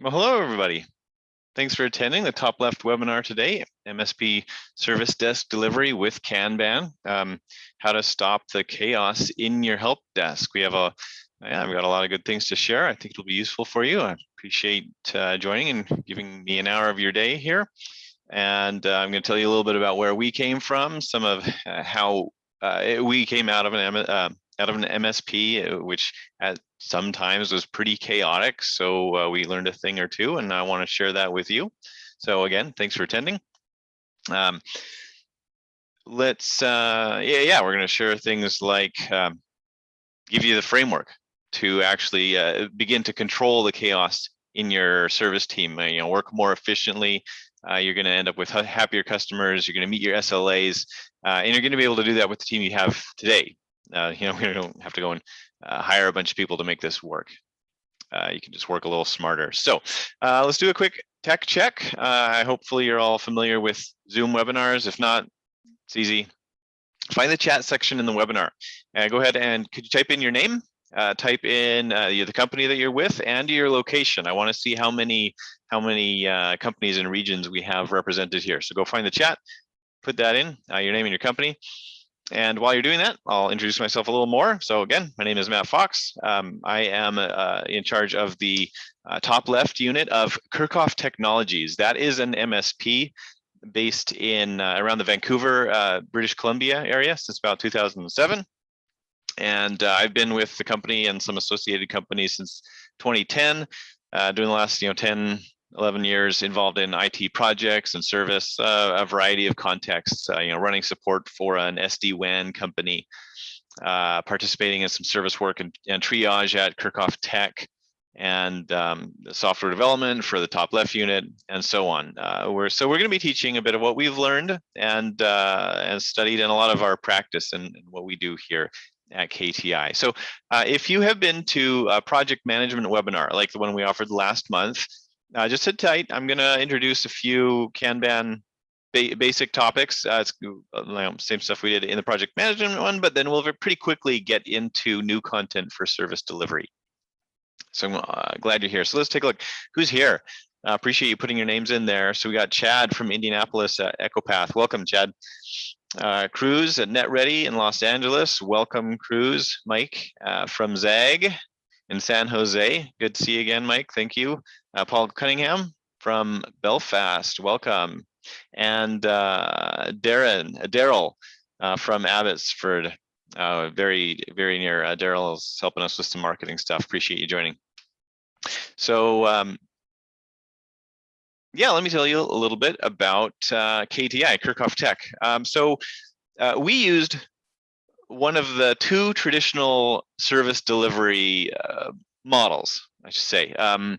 Well, hello, everybody. Thanks for attending the top left webinar today, MSP Service Desk Delivery with Kanban, how to stop the chaos in your help desk. We've got a lot of good things to share. I think it'll be useful for you. I appreciate joining and giving me an hour of your day here. And I'm going to tell you a little bit about where we came from, some of how we came out of an MSP, which at sometimes was pretty chaotic. So we learned a thing or two, and I want to share that with you. So again, thanks for attending. We're going to share things like give you the framework to actually begin to control the chaos in your service team. Work more efficiently. You're going to end up with happier customers. You're going to meet your SLAs, and you're going to be able to do that with the team you have today. We don't have to go and hire a bunch of people to make this work. You can just work a little smarter. So let's do a quick tech check. Hopefully you're all familiar with Zoom webinars. If not, it's easy. Find the chat section in the webinar. Go ahead and could you type in your name? Type in the company that you're with and your location. I want to see how many companies and regions we have represented here. So go find the chat, put that in, your name and your company. And while you're doing that, I'll introduce myself a little more. So again, my name is Matt Fox. I am in charge of the top left unit of Kerkhoff Technologies. That is an MSP based in around the Vancouver, British Columbia area since about 2007. And I've been with the company and some associated companies since 2010, doing the last 10, 11 years involved in IT projects and service, a variety of contexts, running support for an SD-WAN company, participating in some service work and triage at Kerkhoff Tech, and software development for the top left unit, and so on. We're going to be teaching a bit of what we've learned and studied in a lot of our practice and what we do here at KTI. So if you have been to a project management webinar like the one we offered last month, just sit tight. I'm going to introduce a few Kanban basic topics. It's same stuff we did in the project management one, but then we'll pretty quickly get into new content for service delivery. So I'm glad you're here. So let's take a look. Who's here? Appreciate you putting your names in there. So we got Chad from Indianapolis at EchoPath. Welcome, Chad. Cruz at NetReady in Los Angeles. Welcome, Cruz. Mike from Zag in San Jose. Good to see you again, Mike. Thank you. Paul Cunningham from Belfast. Welcome. And Daryl from Abbotsford. Very, very near. Daryl is helping us with some marketing stuff. Appreciate you joining. So let me tell you a little bit about KTI, Kerkhoff Tech. We used one of the two traditional service delivery models, I should say. I'll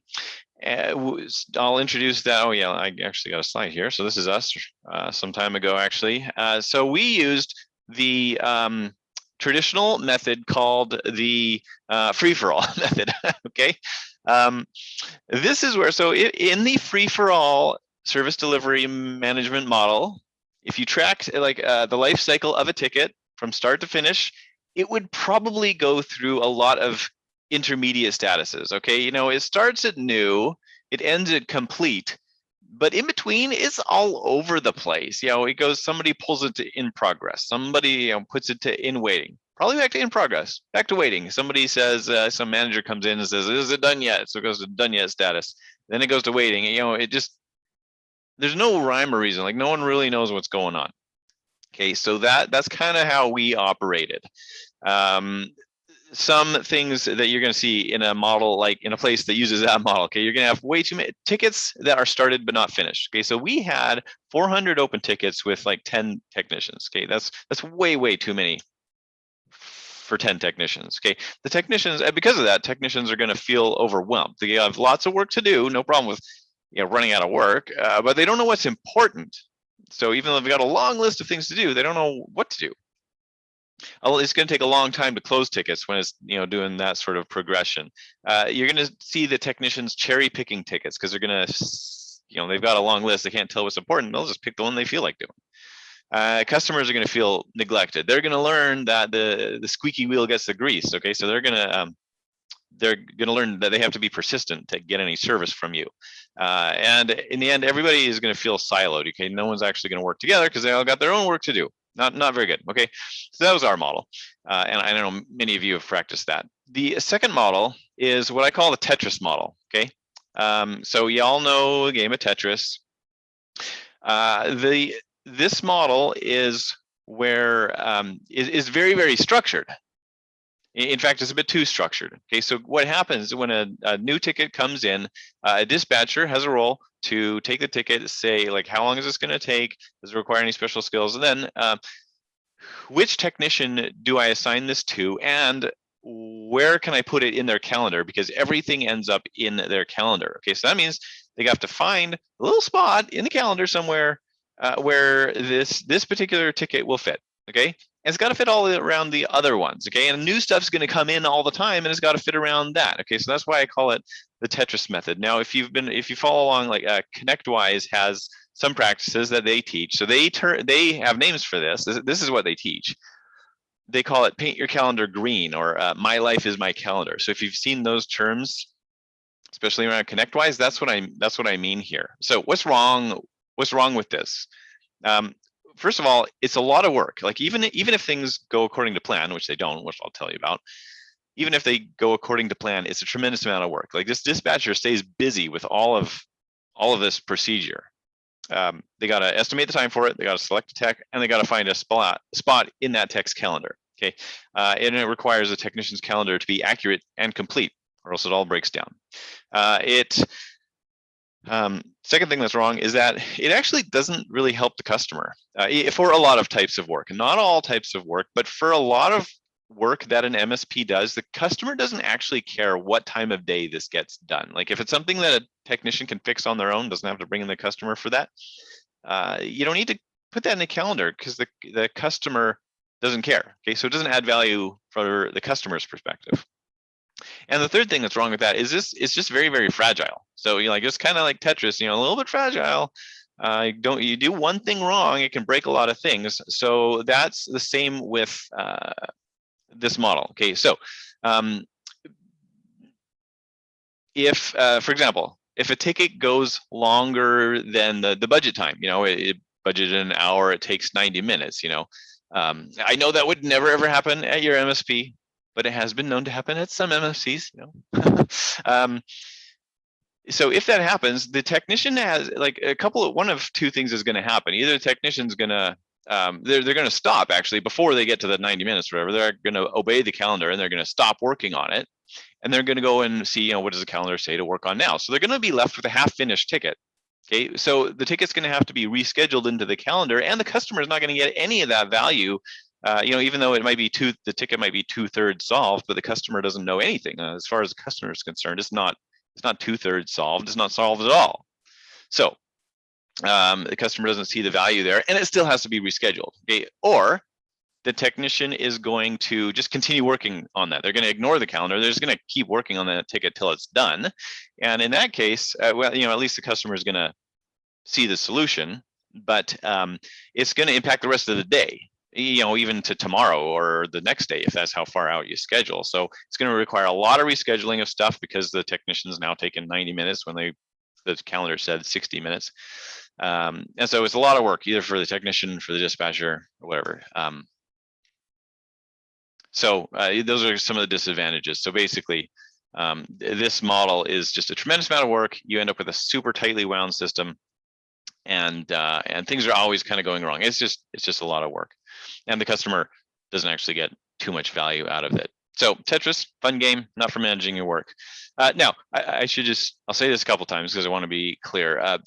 introduce that. Oh yeah, I actually got a slide here. So this is us some time ago, actually. So we used the traditional method called the free-for-all method, okay? This is where, so in the free-for-all service delivery management model, if you tracked the life cycle of a ticket from start to finish, it would probably go through a lot of intermediate statuses, okay? It starts at new, it ends at complete, but in between, it's all over the place. It goes, somebody pulls it to in progress, somebody puts it to in waiting, probably back to in progress, back to waiting. Somebody says, some manager comes in and says, is it done yet? So it goes to done yet status. Then it goes to waiting. It just, there's no rhyme or reason. Like, no one really knows what's going on. Okay, so that's kind of how we operated. Some things that you're going to see in a model, like in a place that uses that model, okay, you're going to have way too many tickets that are started but not finished. Okay, so we had 400 open tickets with like 10 technicians. Okay, that's way too many for 10 technicians. Okay, the technicians, because of that, technicians are going to feel overwhelmed. They have lots of work to do, no problem with running out of work, but they don't know what's important. So even though they've got a long list of things to do, they don't know what to do. It's going to take a long time to close tickets when it's doing that sort of progression. You're going to see the technicians cherry picking tickets because they're going to, they've got a long list. They can't tell what's important. They'll just pick the one they feel like doing. Customers are going to feel neglected. They're going to learn that the squeaky wheel gets the grease. Okay, so they're going to they're going to learn that they have to be persistent to get any service from you. And in the end, everybody is going to feel siloed. Okay, no one's actually going to work together because they all got their own work to do. Not very good. Okay, so that was our model, and I know many of you have practiced that. The second model is what I call the Tetris model. Okay, so you all know the game of Tetris. This model is where is very, very structured. In fact, it's a bit too structured. Okay, so what happens when a new ticket comes in, a dispatcher has a role to take the ticket, say like, how long is this going to take? Does it require any special skills? And then which technician do I assign this to, and where can I put it in their calendar? Because everything ends up in their calendar. Okay, so that means they have to find a little spot in the calendar somewhere where this particular ticket will fit. Okay, and it's got to fit all around the other ones. Okay, and new stuff's going to come in all the time, and it's got to fit around that. Okay, so that's why I call it the Tetris method. Now, if you follow along, like ConnectWise has some practices that they teach. So they have names for this. This is what they teach. They call it paint your calendar green, or my life is my calendar. So if you've seen those terms, especially around ConnectWise, that's what I mean here. So what's wrong with this? First of all, it's a lot of work. Like even if things go according to plan, which they don't, which I'll tell you about, even if they go according to plan, it's a tremendous amount of work. Like this dispatcher stays busy with all of this procedure. They got to estimate the time for it. They got to select a tech, and they got to find a spot in that tech's calendar. Okay, and it requires a technician's calendar to be accurate and complete, or else it all breaks down. Second thing that's wrong is that it actually doesn't really help the customer for a lot of types of work. Not all types of work, but for a lot of work that an MSP does, the customer doesn't actually care what time of day this gets done. Like if it's something that a technician can fix on their own, doesn't have to bring in the customer for that, you don't need to put that in the calendar because the customer doesn't care. Okay, so it doesn't add value for the customer's perspective. And the third thing that's wrong with that is it's just very, very fragile. So it's kind of like Tetris, a little bit fragile. You do one thing wrong, it can break a lot of things. So that's the same with this model. Okay, so if, for example, if a ticket goes longer than the budget time, it budgeted an hour, it takes 90 minutes. I know that would never ever happen at your MSP, but it has been known to happen at some MSPs. So if that happens, the technician has one of two things is going to happen. Either the technician's going to they're going to stop actually before they get to the 90 minutes or whatever. They're going to obey the calendar and they're going to stop working on it, and they're going to go and see what does the calendar say to work on now. So they're going to be left with a half-finished ticket. Okay, so the ticket's going to have to be rescheduled into the calendar, and the customer is not going to get any of that value. Even though it might be the ticket might be 2/3 solved, but the customer doesn't know anything. As far as the customer is concerned, it's not 2/3 solved. It's not solved at all. So the customer doesn't see the value there, and it still has to be rescheduled. Okay, or the technician is going to just continue working on that. They're going to ignore the calendar. They're just going to keep working on that ticket till it's done. And in that case, at least the customer is going to see the solution, but it's going to impact the rest of the day. Even to tomorrow or the next day, if that's how far out you schedule. So it's going to require a lot of rescheduling of stuff because the technician's now taken 90 minutes when the calendar said 60 minutes. And so it's a lot of work, either for the technician, for the dispatcher, or whatever. So those are some of the disadvantages. So basically, this model is just a tremendous amount of work. You end up with a super tightly wound system, and things are always kind of going wrong. It's just a lot of work, and the customer doesn't actually get too much value out of it. So Tetris, fun game, not for managing your work. Now, I'll say this a couple times because I want to be clear. A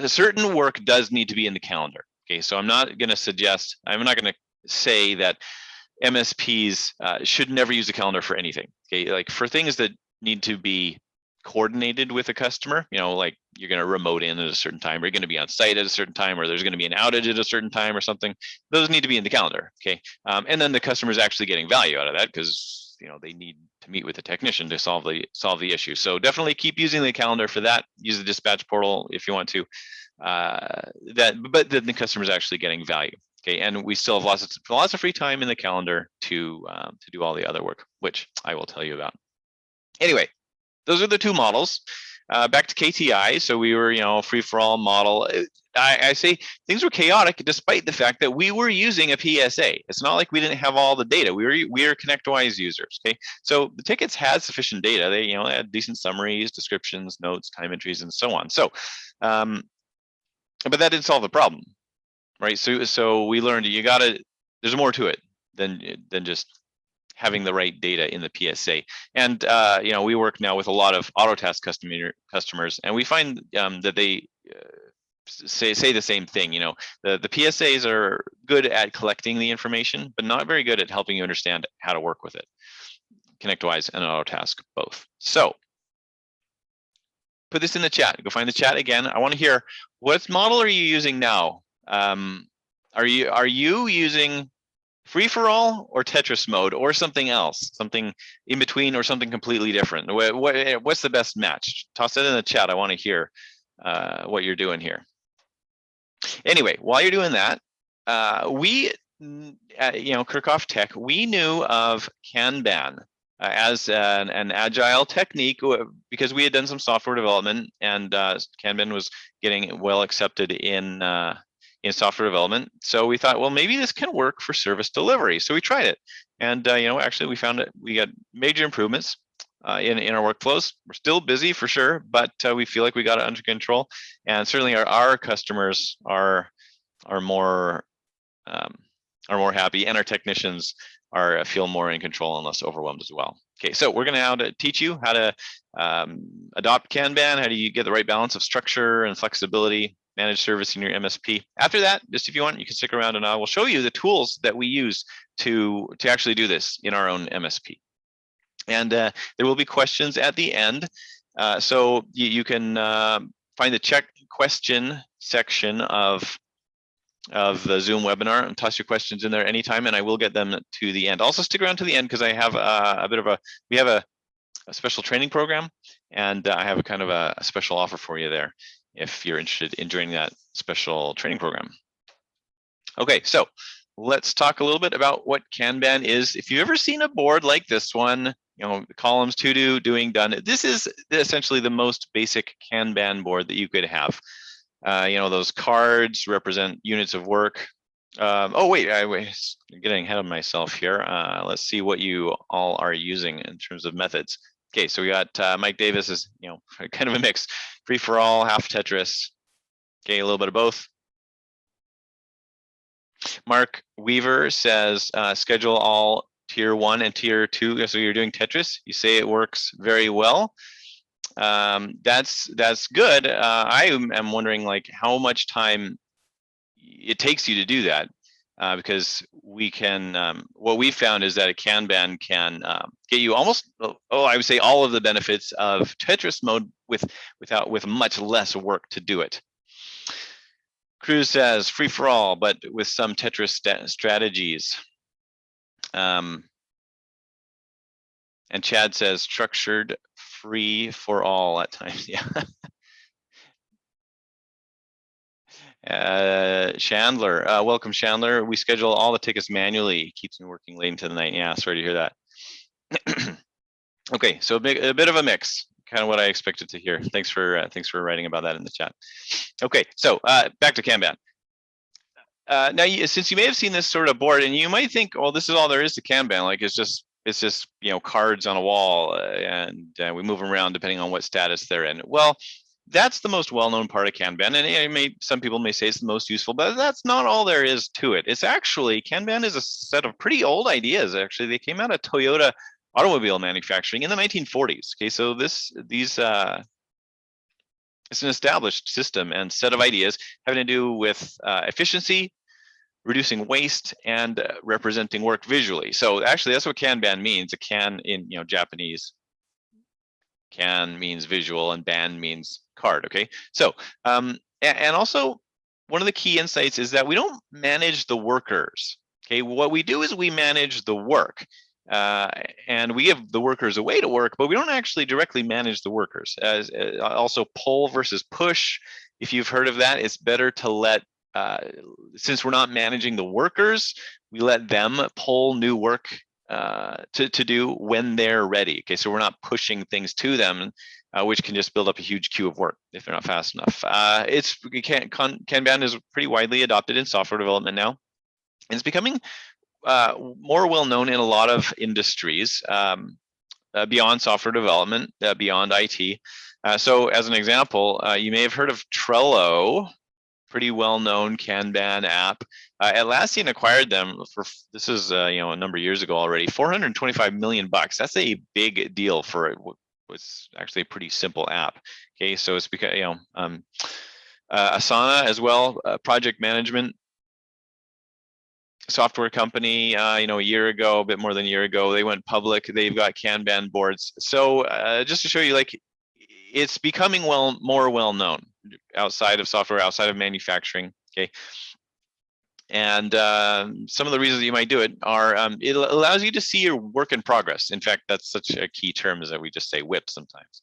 certain work does need to be in the calendar. Okay, so I'm not going to say that MSPs should never use a calendar for anything. Okay, like for things that need to be coordinated with a customer, like you're going to remote in at a certain time, or you're going to be on site at a certain time, or there's going to be an outage at a certain time or something. Those need to be in the calendar. Okay, and then the customer is actually getting value out of that because they need to meet with the technician to solve the issue. So definitely keep using the calendar for that. Use the dispatch portal if you want to. But then the customer is actually getting value. Okay, and we still have lots of free time in the calendar to do all the other work, which I will tell you about. Anyway, those are the two models. Back to KTI. So we were, free-for-all model. I say things were chaotic despite the fact that we were using a PSA. It's not like we didn't have all the data. We are ConnectWise users. Okay, so the tickets had sufficient data. They had decent summaries, descriptions, notes, time entries, and so on. So, but that didn't solve the problem, right? So we learned there's more to it than just having the right data in the PSA. And we work now with a lot of Autotask customers, and we find that they say the same thing. The PSAs are good at collecting the information, but not very good at helping you understand how to work with it. ConnectWise and Autotask both. So put this in the chat. Go find the chat again. I want to hear, what model are you using now? Are you using free-for-all or Tetris mode or something else, something in between or something completely different? What's the best match? Toss it in the chat. I want to hear what you're doing here. Anyway, while you're doing that, we at Kerkhoff Tech, we knew of Kanban as an agile technique because we had done some software development, and Kanban was getting well accepted in software development. So we thought, well, maybe this can work for service delivery. So we tried it, and actually we found we got major improvements in our workflows. We're still busy for sure, but we feel like we got it under control, and certainly our customers are more happy, and our technicians feel more in control and less overwhelmed as well. Okay, so we're going to now teach you how to adopt Kanban. How do you get the right balance of structure and flexibility, manage service in your MSP. After that, just if you want, you can stick around and I will show you the tools that we use to actually do this in our own MSP. And there will be questions at the end. So you can find the check question section of the Zoom webinar and toss your questions in there anytime, and I will get them to the end. Also stick around to the end because I have we have a special training program, and I have a kind of a special offer for you there if you're interested in joining that special training program. Okay, so let's talk a little bit about what Kanban is. If you've ever seen a board like this one, columns, to do, doing, done, this is essentially the most basic Kanban board that you could have. Those cards represent units of work. Oh, wait, I'm getting ahead of myself here. Let's see what you all are using in terms of methods. Okay, so we got Mike Davis is, kind of a mix. Free for all, half Tetris. Okay, a little bit of both. Mark Weaver says schedule all tier 1 and tier 2. So you're doing Tetris. You say it works very well. That's good. I am wondering how much time it takes you to do that, because we can. What we found is that a Kanban can get you almost, I would say, all of the benefits of Tetris mode with much less work to do it. Cruz says free for all, but with some Tetris strategies. And Chad says structured free for all at times. Yeah. Chandler, welcome Chandler. We schedule all the tickets manually. Keeps me working late into the night. Yeah, sorry to hear that. Okay, so a bit of a mix. Kind of what I expected to hear. Thanks for writing about that in the chat. Okay, so back to Kanban. Now, since you may have seen this sort of board, and you might think, well, this is all there is to Kanban. Like it's just cards on a wall, and we move them around depending on what status they're in. Well, that's the most well-known part of Kanban, and some people may say it's the most useful, but that's not all there is to it. It's actually, Kanban is a set of pretty old ideas. Actually, they came out of Toyota automobile manufacturing in the 1940s. Okay, so it's an established system and set of ideas having to do with efficiency, reducing waste, and representing work visually. So actually, that's what Kanban means. A kan in Japanese, kan means visual, and ban means card. Okay, so and also one of the key insights is that we don't manage the workers. Okay, what we do is we manage the work. And we give the workers a way to work, but we don't actually directly manage the workers. Also, pull versus push. If you've heard of that, it's better to let since we're not managing the workers, we let them pull new work to do when they're ready. Okay, so we're not pushing things to them, which can just build up a huge queue of work if they're not fast enough. Kanban is pretty widely adopted in software development now. And it's becoming more well known in a lot of industries beyond software development, beyond IT. So as an example, you may have heard of Trello, pretty well-known Kanban app. Atlassian acquired them for, this is a number of years ago already, $425 million. That's a big deal for what's actually a pretty simple app. Okay, so it's because Asana as well, project management software company, a year ago, a bit more than a year ago, they went public. They've got Kanban boards. So just to show you, like, it's becoming more well known outside of software, outside of manufacturing. Okay, and some of the reasons you might do it are it allows you to see your work in progress. In fact, that's such a key term, is that we just say WIP sometimes,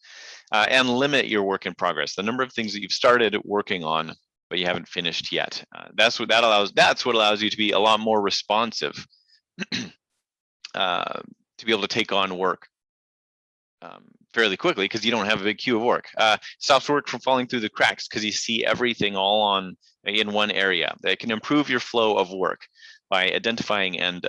and limit your work in progress, the number of things that you've started working on but you haven't finished yet. That's what allows you to be a lot more responsive, to be able to take on work fairly quickly, because you don't have a big queue of work. Stops work from falling through the cracks because you see everything all in one area. That can improve your flow of work by identifying and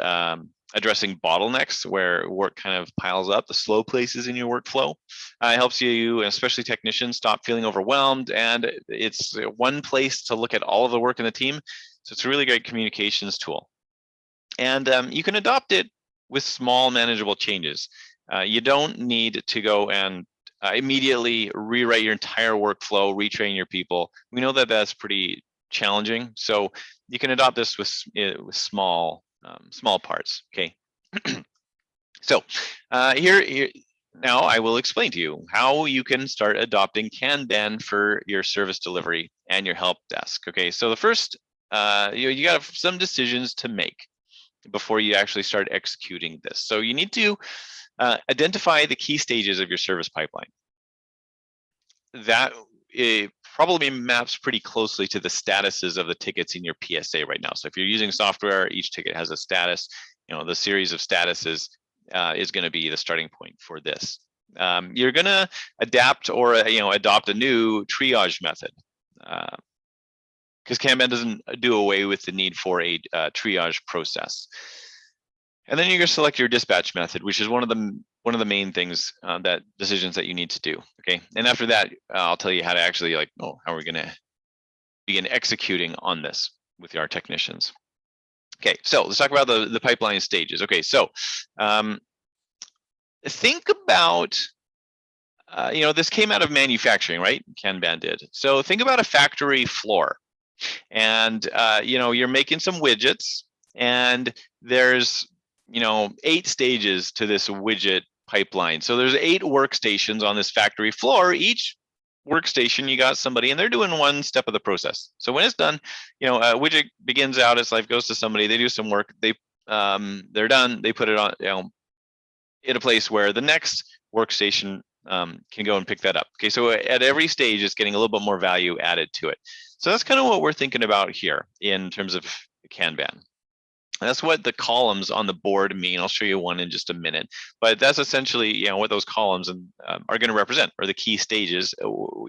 addressing bottlenecks where work kind of piles up, the slow places in your workflow. It helps you, especially technicians, stop feeling overwhelmed, and it's one place to look at all of the work in the team. So it's a really great communications tool. And you can adopt it with small manageable changes. You don't need to go and immediately rewrite your entire workflow, retrain your people. We know that that's pretty challenging. So you can adopt this with small parts. Okay. So here now I will explain to you how you can start adopting Kanban for your service delivery and your help desk. Okay, so the first, you got some decisions to make before you actually start executing this. So you need to identify the key stages of your service pipeline. That probably maps pretty closely to the statuses of the tickets in your PSA right now. So if you're using software, each ticket has a status. The series of statuses is going to be the starting point for this. You're going to adapt or adopt a new triage method, because Kanban doesn't do away with the need for a triage process. And then you're going to select your dispatch method, which is one of the main things decisions that you need to do. Okay, and after that, I'll tell you how to actually how are we going to begin executing on this with our technicians. Okay, so let's talk about the pipeline stages. Okay, so think about this came out of manufacturing, right? Kanban did. So think about a factory floor, and you're making some widgets, and there's 8 stages to this widget pipeline. So there's 8 workstations on this factory floor. Each workstation, you got somebody, and they're doing one step of the process. So when it's done, a widget begins out its life, goes to somebody, they do some work, they're done, they put it on in a place where the next workstation can go and pick that up. Okay, so at every stage, it's getting a little bit more value added to it. So that's kind of what we're thinking about here in terms of Kanban. That's what the columns on the board mean. I'll show you one in just a minute, but that's essentially what those columns are going to represent, or the key stages,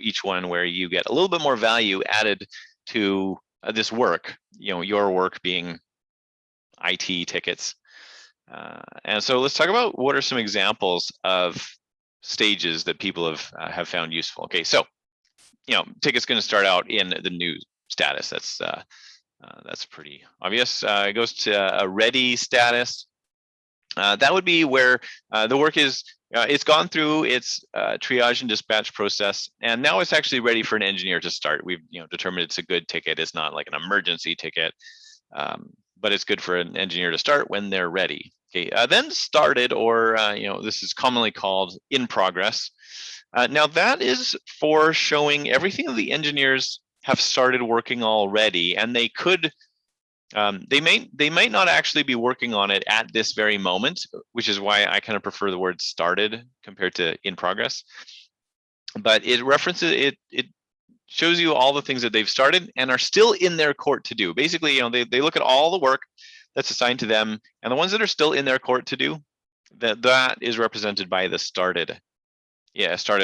each one where you get a little bit more value added to this work. Your work being IT tickets, and so let's talk about what are some examples of stages that people have found useful. Okay, so ticket's going to start out in the new status. That's pretty obvious. It goes to a ready status. That would be where the work is, it's gone through its triage and dispatch process, and now it's actually ready for an engineer to start. We've determined it's a good ticket. It's not like an emergency ticket, but it's good for an engineer to start when they're ready. Okay, then started, or this is commonly called in progress. Now that is for showing everything that the engineers have started working already, and they could, they might not actually be working on it at this very moment, which is why I kind of prefer the word started compared to in progress. But it references it shows you all the things that they've started and are still in their court to do. Basically, they look at all the work that's assigned to them, and the ones that are still in their court to do, that is represented by the started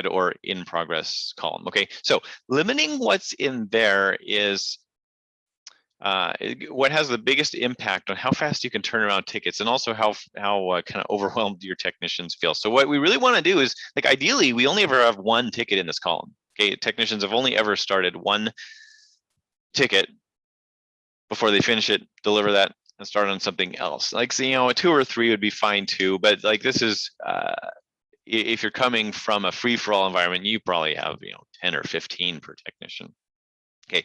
or in progress column. Okay, so limiting what's in there is what has the biggest impact on how fast you can turn around tickets, and also how kind of overwhelmed your technicians feel. So what we really want to do is, like, ideally, we only ever have one ticket in this column. Okay, technicians have only ever started one ticket before they finish it, deliver that, and start on something else. Like, so, a 2 or 3 would be fine too, but like, this is if you're coming from a free-for-all environment, you probably have 10 or 15 per technician. Okay,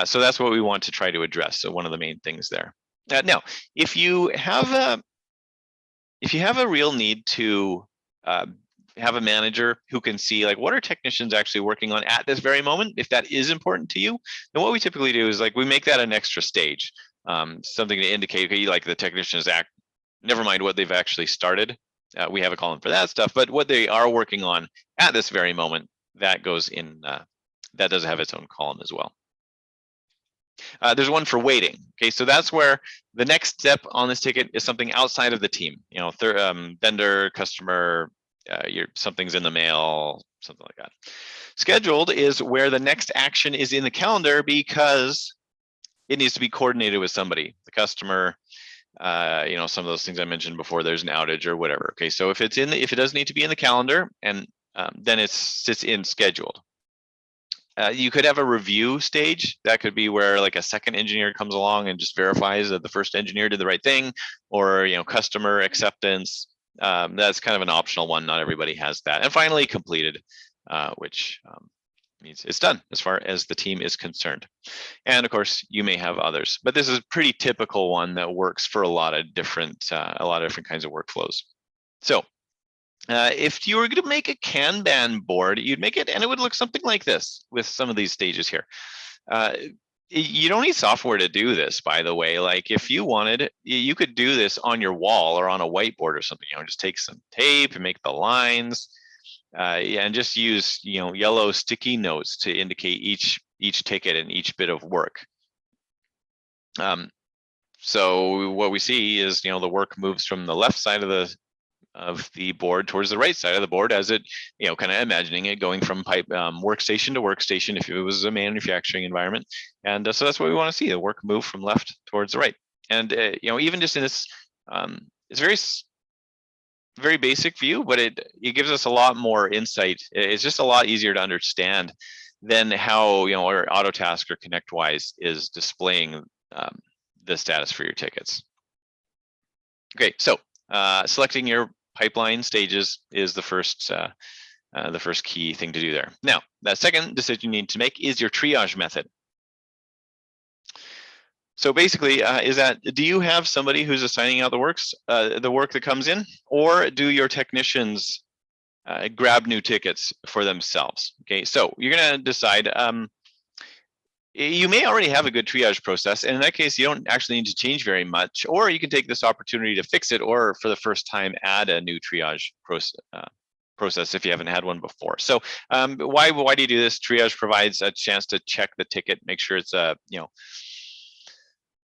so that's what we want to try to address. So one of the main things there. Now, if you have a real need to have a manager who can see, like, what are technicians actually working on at this very moment, if that is important to you, then what we typically do is, like, we make that an extra stage, something to indicate, okay, like, the technicians never mind what they've actually started. We have a column for that stuff, but what they are working on at this very moment, that goes in, that does have its own column as well. There's one for waiting. Okay, so that's where the next step on this ticket is something outside of the team. Vendor, customer, something's in the mail, something like that. Scheduled is where the next action is in the calendar because it needs to be coordinated with somebody, the customer, some of those things I mentioned before. There's an outage or whatever. Okay, so if it does need to be in the calendar, and then it sits in scheduled. You could have a review stage. That could be where, like, a second engineer comes along and just verifies that the first engineer did the right thing, or customer acceptance. That's kind of an optional one. Not everybody has that. And finally, completed, which means it's done as far as the team is concerned. And of course, you may have others, but this is a pretty typical one that works for a lot of different kinds of workflows. So if you were going to make a Kanban board, you'd make it, and it would look something like this with some of these stages here. You don't need software to do this, by the way. Like, if you wanted, you could do this on your wall or on a whiteboard or something. Just take some tape and make the lines, and just use yellow sticky notes to indicate each ticket and each bit of work. So what we see is the work moves from the left side of the board towards the right side of the board, as it, kind of imagining it going from workstation to workstation if it was a manufacturing environment. And so that's what we want to see, the work move from left towards the right. And even just in this, it's very basic view, but it gives us a lot more insight. It's just a lot easier to understand than how our Autotask or ConnectWise is displaying the status for your tickets. Okay, so selecting your pipeline stages is the first key thing to do there. Now, the second decision you need to make is your triage method. So basically, do you have somebody who's assigning out the work that comes in, or do your technicians grab new tickets for themselves? Okay, so you're going to decide. You may already have a good triage process, and in that case, you don't actually need to change very much, or you can take this opportunity to fix it, or for the first time, add a new triage process if you haven't had one before. So why do you do this? Triage provides a chance to check the ticket, make sure it's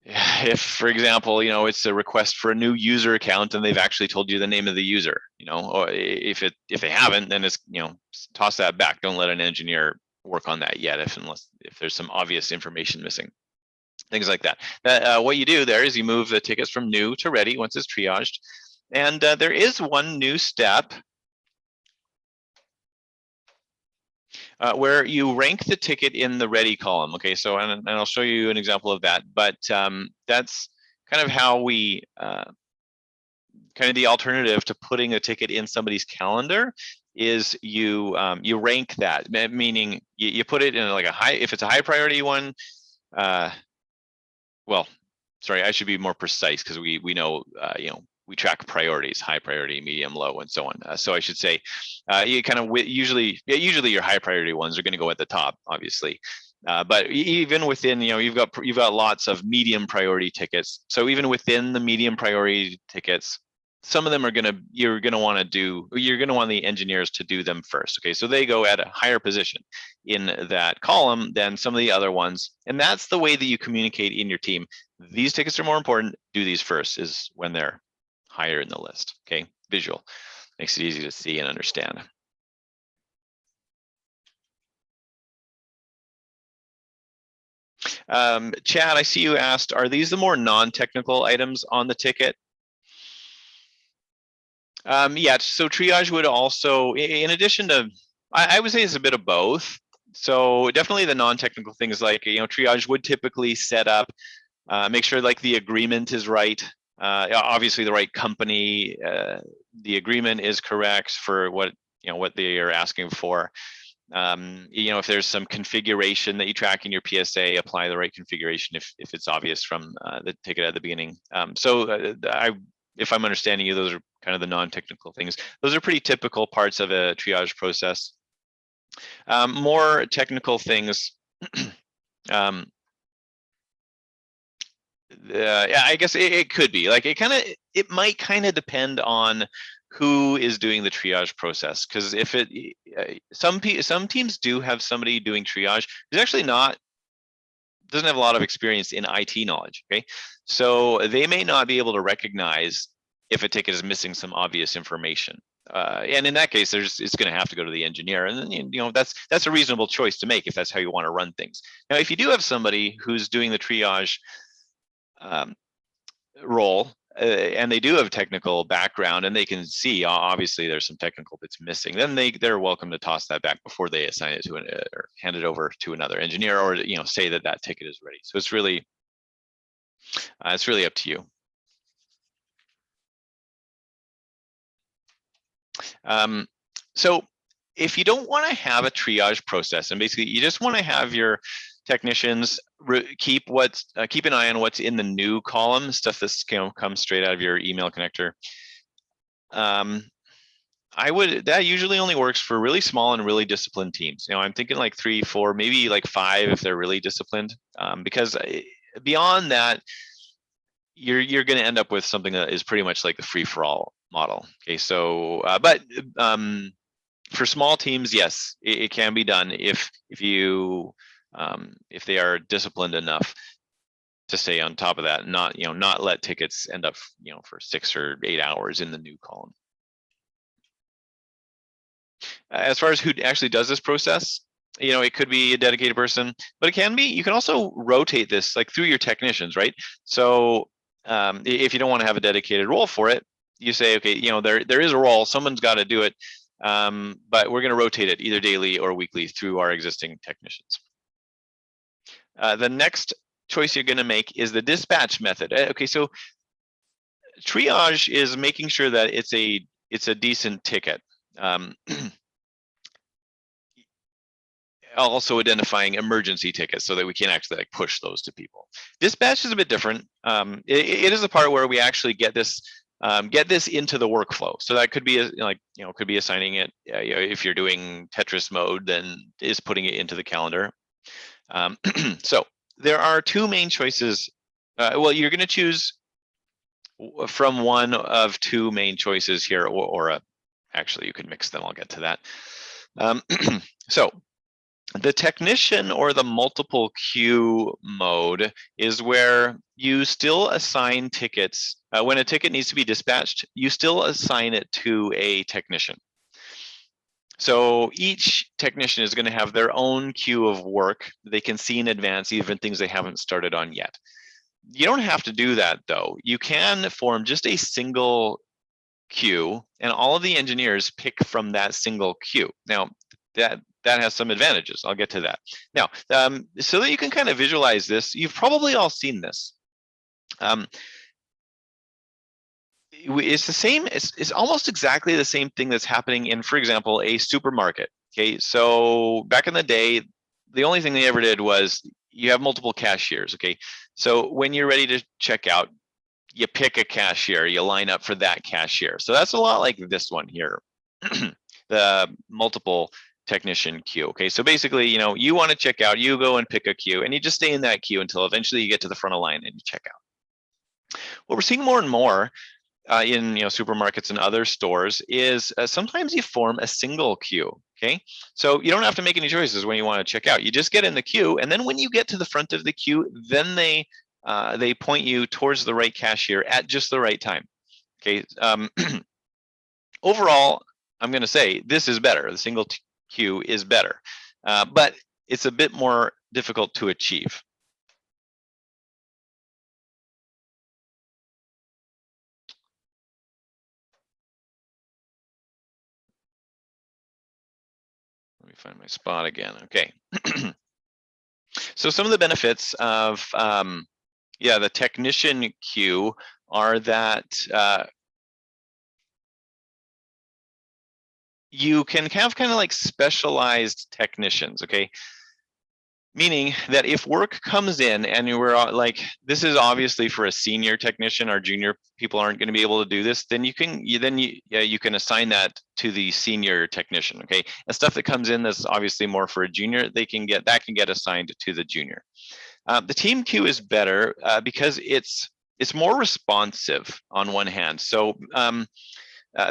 if, for example, it's a request for a new user account and they've actually told you the name of the user, or if they haven't, then it's, toss that back. Don't let an engineer work on that yet if there's some obvious information missing, things like that. What you do there is you move the tickets from new to ready once it's triaged, and there is one new step where you rank the ticket in the ready column. Okay, so and I'll show you an example of that, but that's kind of how we kind of the alternative to putting a ticket in somebody's calendar is you rank that, meaning you put it in like if it's a high priority one, well, sorry, I should be more precise, because we know, we track priorities, high priority, medium, low, and so on. So I should say, you kind of usually your high priority ones are going to go at the top, obviously. But even within, you've got lots of medium priority tickets. So even within the medium priority tickets, some of them are you're gonna want the engineers to do them first. Okay, so they go at a higher position in that column than some of the other ones, and that's the way that you communicate in your team. These tickets are more important. Do these first is when they're higher in the list. Okay, visual makes it easy to see and understand. Chad, I see you asked, are these the more non-technical items on the ticket? Yeah, so triage would also, in addition to, I would say it's a bit of both. So definitely the non-technical things like, triage would typically set up, make sure like the agreement is right. Obviously the right company, the agreement is correct for what they are asking for. If there's some configuration that you track in your PSA, apply the right configuration if it's obvious from the ticket at the beginning. If I'm understanding you, those are kind of the non-technical things. Those are pretty typical parts of a triage process. More technical things. Yeah, I guess it could be like it might kind of depend on who is doing the triage process, because if some teams do have somebody doing triage who's actually doesn't have a lot of experience in IT knowledge. Okay, so they may not be able to recognize if a ticket is missing some obvious information. And in that case, it's going to have to go to the engineer, and then that's a reasonable choice to make if that's how you want to run things. Now, if you do have somebody who's doing the triage role, and they do have a technical background, and they can see obviously there's some technical bits missing, then they're welcome to toss that back before they assign it to or hand it over to another engineer, or say that ticket is ready. So it's really up to you. So if you don't want to have a triage process, and basically you just want to have your technicians keep an eye on what's in the new column, stuff that's comes straight out of your email connector. That usually only works for really small and really disciplined teams. I'm thinking like 3, 4, maybe like 5 if they're really disciplined, because beyond that, you're going to end up with something that is pretty much like the free-for-all model. Okay, so but for small teams, yes, it can be done if they are disciplined enough to stay on top of that, and not let tickets end up for 6 or 8 hours in the new column. As far as who actually does this process, it could be a dedicated person, but it can be, you can also rotate this like through your technicians, right? So if you don't want to have a dedicated role for it, you say, okay, there is a role, someone's got to do it, but we're going to rotate it either daily or weekly through our existing technicians. The next choice you're going to make is the dispatch method. Okay, so triage is making sure that it's a decent ticket. Also identifying emergency tickets so that we can actually like push those to people. Dispatch is a bit different. It is the part where we actually get this into the workflow. So that could be could be assigning it. If you're doing Tetris mode, then is putting it into the calendar. So there are 2 main choices. Well, you're going to choose from one of 2 main choices here, or actually you could mix them. I'll get to that. So the technician or the multiple queue mode is where you still assign tickets. When a ticket needs to be dispatched, you still assign it to a technician. So each technician is going to have their own queue of work they can see in advance, even things they haven't started on yet. You don't have to do that, though. You can form just a single queue, and all of the engineers pick from that single queue. Now, that has some advantages. I'll get to that. Now, so that you can kind of visualize this, you've probably all seen this. It's the same. It's almost exactly the same thing that's happening in, for example, a supermarket. Okay, so back in the day, the only thing they ever did was you have multiple cashiers. Okay, so when you're ready to check out, you pick a cashier, you line up for that cashier. So that's a lot like this one here, the multiple technician queue. Okay, so basically, you want to check out, you go and pick a queue, and you just stay in that queue until eventually you get to the front of line and you check out. What we're seeing more and more in supermarkets and other stores is sometimes you form a single queue. Okay, so you don't have to make any choices when you want to check out. You just get in the queue, and then when you get to the front of the queue, then they point you towards the right cashier at just the right time. Okay, overall, I'm going to say this is better. The single queue is better, but it's a bit more difficult to achieve. Let me find my spot again. Okay. So some of the benefits of the technician queue are that you can have kind of like specialized technicians, okay? Meaning that if work comes in and you were like, this is obviously for a senior technician, our junior people aren't going to be able to do this, then you can assign that to the senior technician, okay? And stuff that comes in that's obviously more for a junior, that can get assigned to the junior. The team queue is better because it's more responsive on one hand. So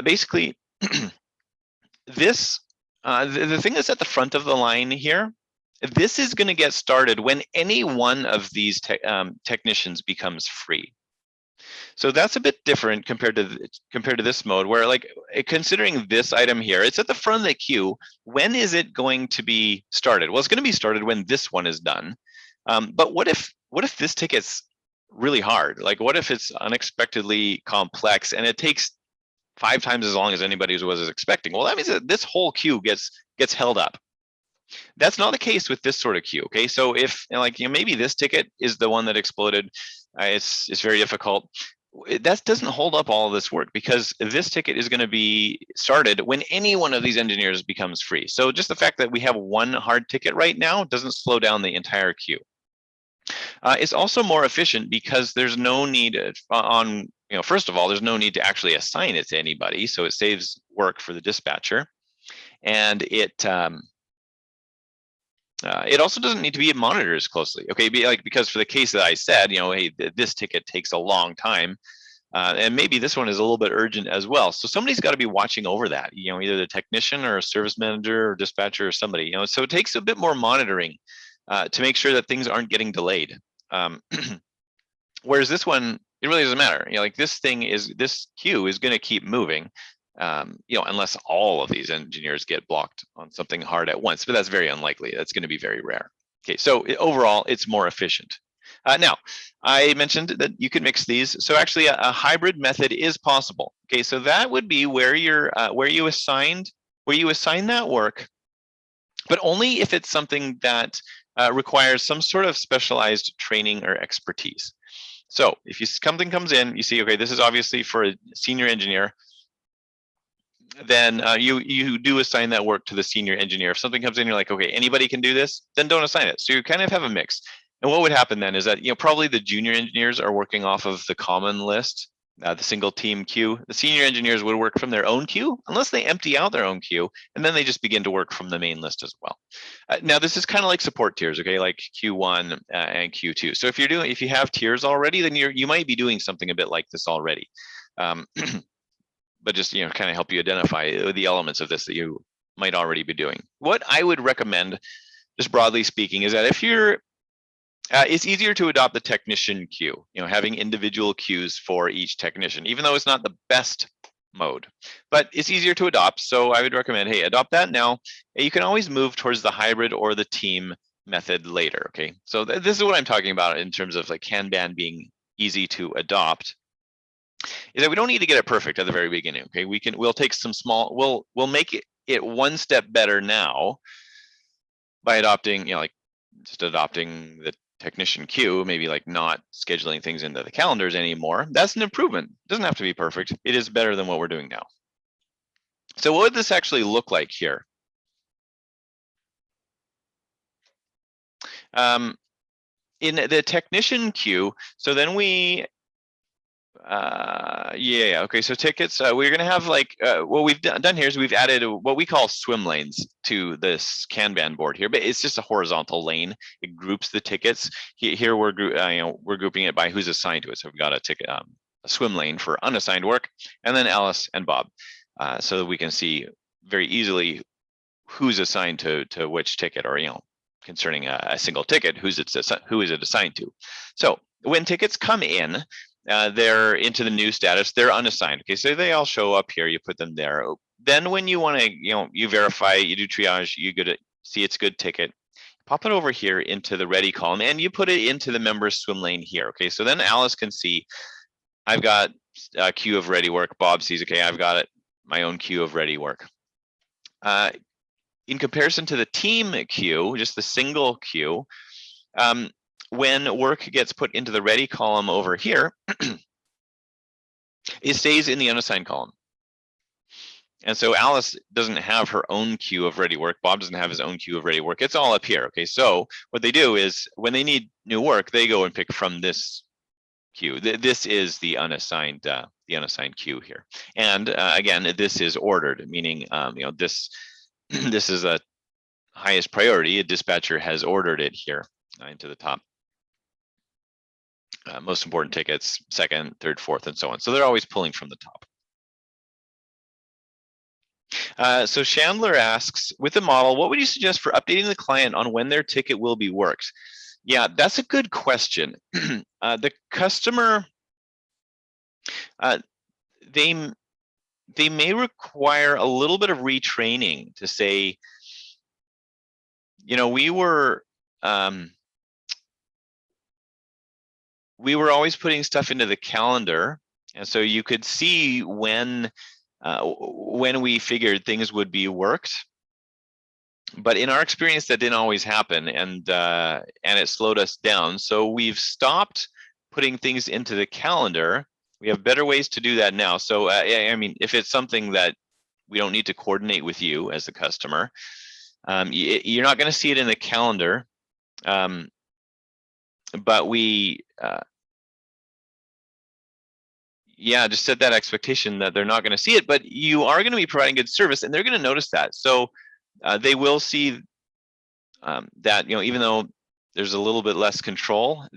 basically, this the thing that's at the front of the line here, this is going to get started when any one of these technicians becomes free. So that's a bit different compared to this mode, where like considering this item here, it's at the front of the queue. When is it going to be started? Well, it's going to be started when this one is done. But what if this ticket's really hard? Like, what if it's unexpectedly complex and it takes 5 times as long as anybody was expecting? Well, that means that this whole queue gets held up. That's not the case with this sort of queue. Okay, so if maybe this ticket is the one that exploded, it's very difficult. That doesn't hold up all of this work, because this ticket is going to be started when any one of these engineers becomes free. So just the fact that we have one hard ticket right now doesn't slow down the entire queue. It's also more efficient because there's no need first of all, there's no need to actually assign it to anybody, so it saves work for the dispatcher, and it also doesn't need to be monitored as closely. Okay, because for the case that I said, hey, this ticket takes a long time, and maybe this one is a little bit urgent as well. So somebody's got to be watching over that. Either the technician or a service manager or dispatcher or somebody. So it takes a bit more monitoring to make sure that things aren't getting delayed. Whereas this one, it really doesn't matter. This queue is going to keep moving. Unless all of these engineers get blocked on something hard at once, but that's very unlikely. That's going to be very rare. Okay, so overall, it's more efficient. Now, I mentioned that you can mix these. So actually, a hybrid method is possible. Okay, so that would be where you assign that work, but only if it's something that requires some sort of specialized training or expertise. So if something comes in, you see, okay, this is obviously for a senior engineer, then you do assign that work to the senior engineer. If something comes in, you're like, okay, anybody can do this, then don't assign it. So you kind of have a mix. And what would happen then is that probably the junior engineers are working off of the common list, the single team queue. The senior engineers would work from their own queue, unless they empty out their own queue, and then they just begin to work from the main list as well. Now this is kind of like support tiers, okay, like Q1 and Q2. So if you have tiers already, then you might be doing something a bit like this already. But just kind of help you identify the elements of this that you might already be doing. What I would recommend, just broadly speaking, is that if it's easier to adopt the technician queue, having individual queues for each technician, even though it's not the best mode, but it's easier to adopt. So I would recommend, hey, adopt that now. You can always move towards the hybrid or the team method later. Okay, so this is what I'm talking about in terms of like Kanban being easy to adopt. Is that we don't need to get it perfect at the very beginning. Okay, we'll take some small, we'll make it one step better now by adopting, just adopting the technician queue, maybe like not scheduling things into the calendars anymore. That's an improvement. It doesn't have to be perfect. It is better than what we're doing now. So what would this actually look like here? In the technician queue, so then we okay, so tickets, we're gonna have like what we've done here is we've added what we call swim lanes to this Kanban board here, but it's just a horizontal lane. It groups the tickets. Here we're grouping it by who's assigned to it. So we've got a ticket swim lane for unassigned work, and then Alice and Bob, so that we can see very easily who's assigned to which ticket, or concerning a single ticket, who is it assigned to. So when tickets come in, they're into the new status, they're unassigned. Okay, so they all show up here, you put them there. Then when you want to, you verify, you do triage, you get it, see it's good ticket, pop it over here into the ready column, and you put it into the members swim lane here. Okay, so then Alice can see, I've got a queue of ready work. Bob sees, okay, I've got my own queue of ready work. In comparison to the team queue, just the single queue, when work gets put into the ready column over here, it stays in the unassigned column. And so Alice doesn't have her own queue of ready work. Bob doesn't have his own queue of ready work. It's all up here. Okay, so what they do is when they need new work, they go and pick from this queue. This is the unassigned queue here. And again, this is ordered, meaning this this is a highest priority. A dispatcher has ordered it here into the top. Most important tickets, second, third, fourth, and so on. So they're always pulling from the top. So Chandler asks, with the model, what would you suggest for updating the client on when their ticket will be worked? Yeah, that's a good question. The customer, they may require a little bit of retraining to say, we were always putting stuff into the calendar, and so you could see when we figured things would be worked. But in our experience, that didn't always happen, and it slowed us down. So we've stopped putting things into the calendar. We have better ways to do that now. So I mean, if it's something that we don't need to coordinate with you as the customer, you're not going to see it in the calendar. But we, just set that expectation that they're not going to see it, but you are going to be providing good service, and they're going to notice that. So they will see that, even though there's a little bit less control,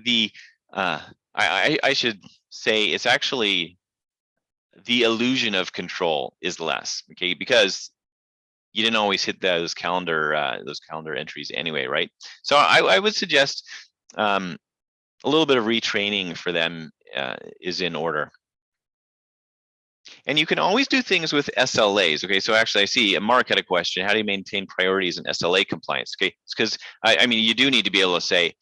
I should say it's actually the illusion of control is less, okay? Because you didn't always hit those calendar entries anyway, right? So I would suggest a little bit of retraining for them is in order. And you can always do things with SLAs. Okay, so actually I see Mark had a question. How do you maintain priorities and SLA compliance? Okay, it's because I mean, you do need to be able to say,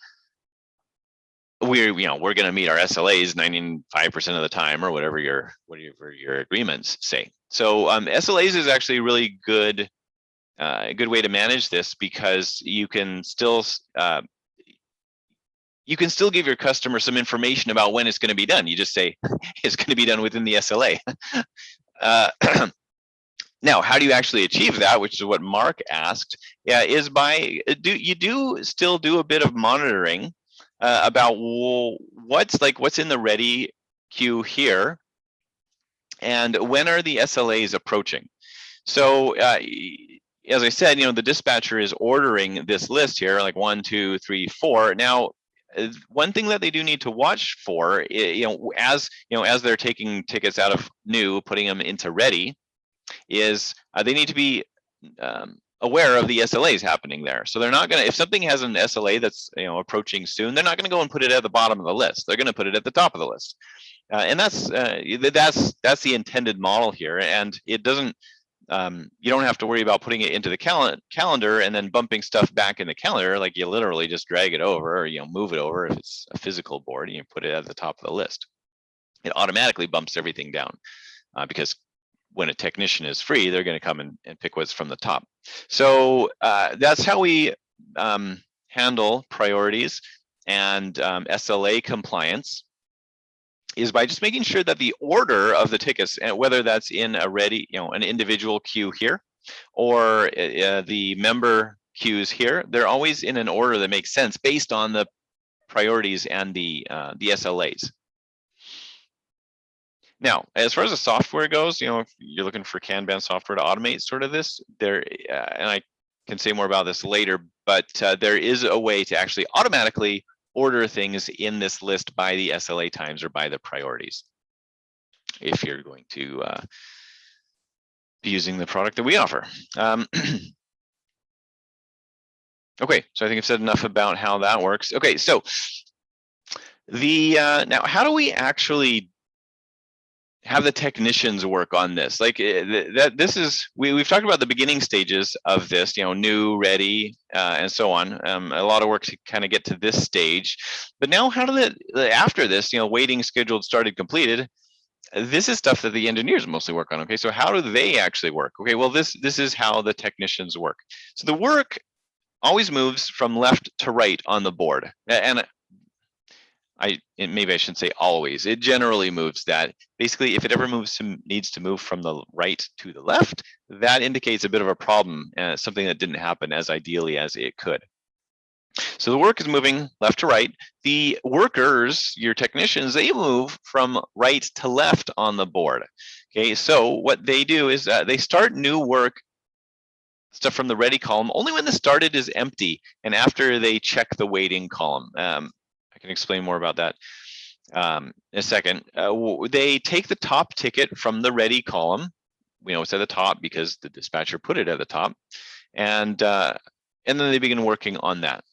we're going to meet our SLAs 95% of the time, or whatever your agreements say. So SLAs is actually a really good way to manage this, because you can still give your customer some information about when it's going to be done. You just say it's going to be done within the SLA. Now, how do you actually achieve that, which is what Mark asked, is by still do a bit of monitoring about what's in the ready queue here, and when are the SLAs approaching. So as I said, the dispatcher is ordering this list here, like 1, 2, 3, 4. Now, one thing that they do need to watch for, as they're taking tickets out of new, putting them into ready, is they need to be aware of the SLAs happening there. So they're not going to, if something has an SLA that's approaching soon, they're not going to go and put it at the bottom of the list. They're going to put it at the top of the list, and that's the intended model here. And it doesn't. You don't have to worry about putting it into the calendar and then bumping stuff back in the calendar. Like, you literally just drag it over, or move it over if it's a physical board, and you put it at the top of the list. It automatically bumps everything down because when a technician is free, they're going to come and pick what's from the top. So that's how we handle priorities and SLA compliance, is by just making sure that the order of the tickets, whether that's in a ready, an individual queue here, or the member queues here, they're always in an order that makes sense based on the priorities and the SLAs. Now, as far as the software goes, if you're looking for Kanban software to automate sort of this, and I can say more about this later, but there is a way to actually automatically order things in this list by the SLA times or by the priorities. if you're going to be using the product that we offer. Okay, so I think I've said enough about how that works. Okay, so now how do we actually have the technicians work on this? Like this is, we've talked about the beginning stages of this, new, ready, and so on. A lot of work to kind of get to this stage. But now how do after this, waiting, scheduled, started, completed, this is stuff that the engineers mostly work on. Okay, so how do they actually work? Okay, well, this is how the technicians work. So the work always moves from left to right on the board. And maybe I shouldn't say always. It generally moves that. Basically, if it ever needs to move from the right to the left, that indicates a bit of a problem, something that didn't happen as ideally as it could. So the work is moving left to right. The workers, your technicians, they move from right to left on the board. Okay, so what they do is they start new work stuff from the ready column only when the started is empty and after they check the waiting column. I can explain more about that in a second. They take the top ticket from the ready column. We know it's at the top because the dispatcher put it at the top, and then they begin working on that.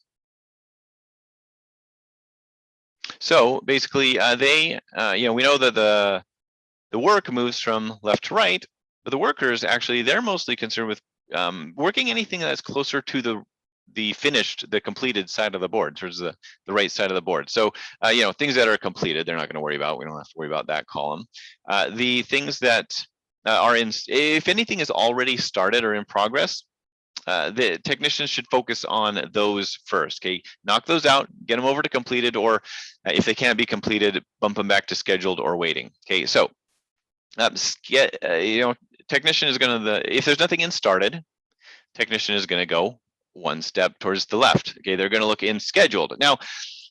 So basically, we know that the work moves from left to right, but the workers actually, they're mostly concerned with working anything that's closer to the completed side of the board, towards the right side of the board. So things that are completed, they're not going to worry about. We don't have to worry about that column. The things that are if anything is already started or in progress, the technicians should focus on those first. Okay, knock those out, get them over to completed, or if they can't be completed, bump them back to scheduled or waiting. Okay, so technician is going to, if there's nothing in started, technician is going to go one step towards the left. Okay, they're going to look in scheduled. Now,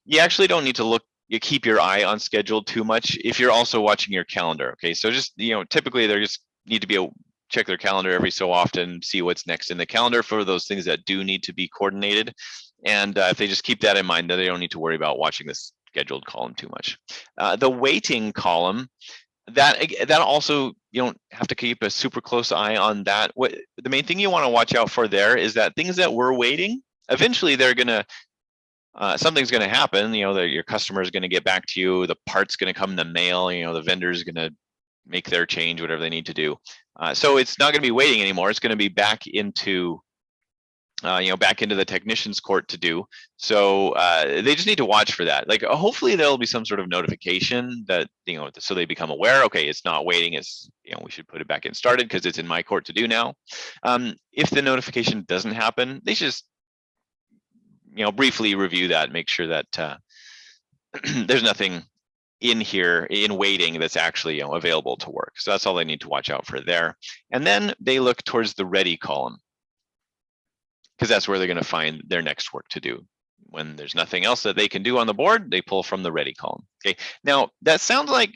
you actually don't need to keep your eye on scheduled too much if you're also watching your calendar. Okay, so just typically they just need to check their calendar every so often, see what's next in the calendar for those things that do need to be coordinated. And if they just keep that in mind, then they don't need to worry about watching this scheduled column too much. The waiting column, that also, you don't have to keep a super close eye on that. What the main thing you want to watch out for there is that things that were waiting, eventually they're gonna something's going to happen. Your customer is going to get back to you. The part's going to come in the mail. The vendor is going to make their change, whatever they need to do. So it's not going to be waiting anymore. It's going to be back into back into the technician's court to do. So they just need to watch for that. Like hopefully there'll be some sort of notification that, so they become aware, okay, it's not waiting, it's, we should put it back in started because it's in my court to do now. If the notification doesn't happen, they just, briefly review that, make sure that there's nothing in here in waiting that's actually available to work. So that's all they need to watch out for there. And then they look towards the ready column, because that's where they're going to find their next work to do. When there's nothing else that they can do on the board, they pull from the ready column. Okay, now that sounds like,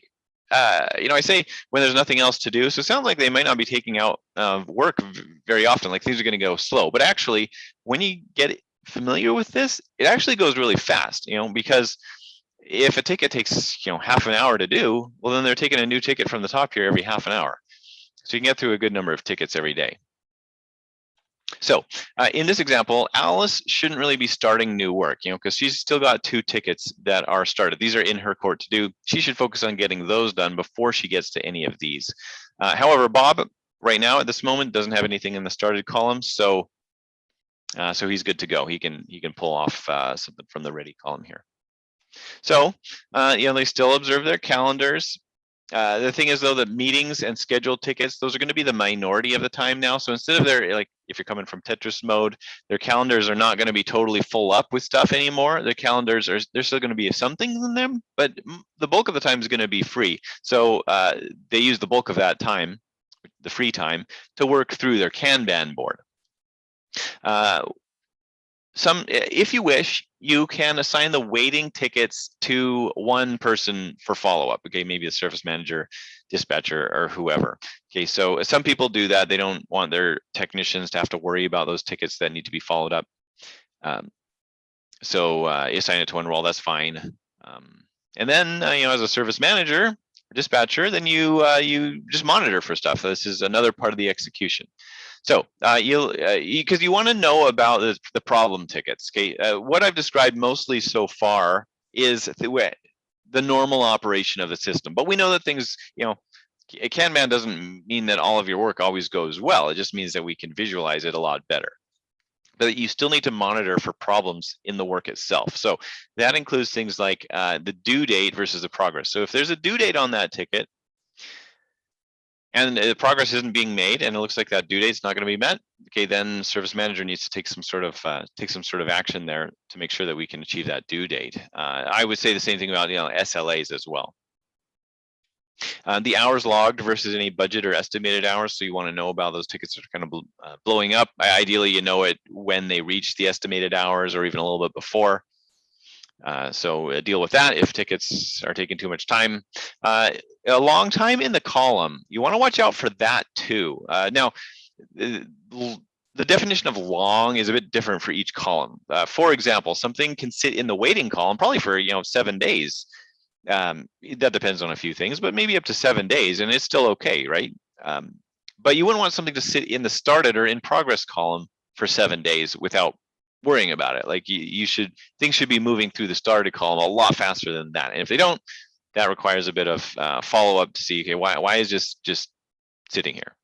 I say when there's nothing else to do, so it sounds like they might not be taking out work very often, like things are going to go slow. But actually, when you get familiar with this, it actually goes really fast, because if a ticket takes, half an hour to do, well, then they're taking a new ticket from the top here every half an hour. So you can get through a good number of tickets every day. So in this example, Alice shouldn't really be starting new work, because she's still got 2 tickets that are started. These are in her court to do. She should focus on getting those done before she gets to any of these. However, Bob, right now at this moment, doesn't have anything in the started column, so he's good to go. He can pull off something from the ready column here. So they still observe their calendars. The thing is, though, that meetings and scheduled tickets, those are going to be the minority of the time now. So instead of if you're coming from Tetris mode, their calendars are not going to be totally full up with stuff anymore. Their calendars there's still going to be some things in them, but the bulk of the time is going to be free. So they use the bulk of that time, the free time, to work through their Kanban board. If you wish, you can assign the waiting tickets to one person for follow-up. Okay, maybe a service manager, dispatcher, or whoever. Okay, so some people do that. They don't want their technicians to have to worry about those tickets that need to be followed up. So you assign it to one role, that's fine. And then, as a service manager, dispatcher, then you just monitor for stuff. This is another part of the execution. So because you want to know about the problem tickets. Okay, what I've described mostly so far is the normal operation of the system, but we know that things, Kanban doesn't mean that all of your work always goes well. It just means that we can visualize it a lot better. But you still need to monitor for problems in the work itself. So that includes things like the due date versus the progress. So if there's a due date on that ticket and the progress isn't being made and it looks like that due date's not going to be met, okay, then service manager needs to take some sort of action there to make sure that we can achieve that due date. I would say the same thing about SLAs as well. The hours logged versus any budget or estimated hours. So you want to know about those tickets that are kind of blowing up. Ideally, you know it when they reach the estimated hours or even a little bit before. So deal with that if tickets are taking too much time. A long time in the column, you want to watch out for that too. Now, the definition of long is a bit different for each column. For example, something can sit in the waiting column probably for 7 days. That depends on a few things, but maybe up to 7 days, and it's still okay, right? But you wouldn't want something to sit in the started or in progress column for 7 days without worrying about it. Like things should be moving through the started column a lot faster than that. And if they don't, that requires a bit of follow-up to see, okay, why is this just sitting here?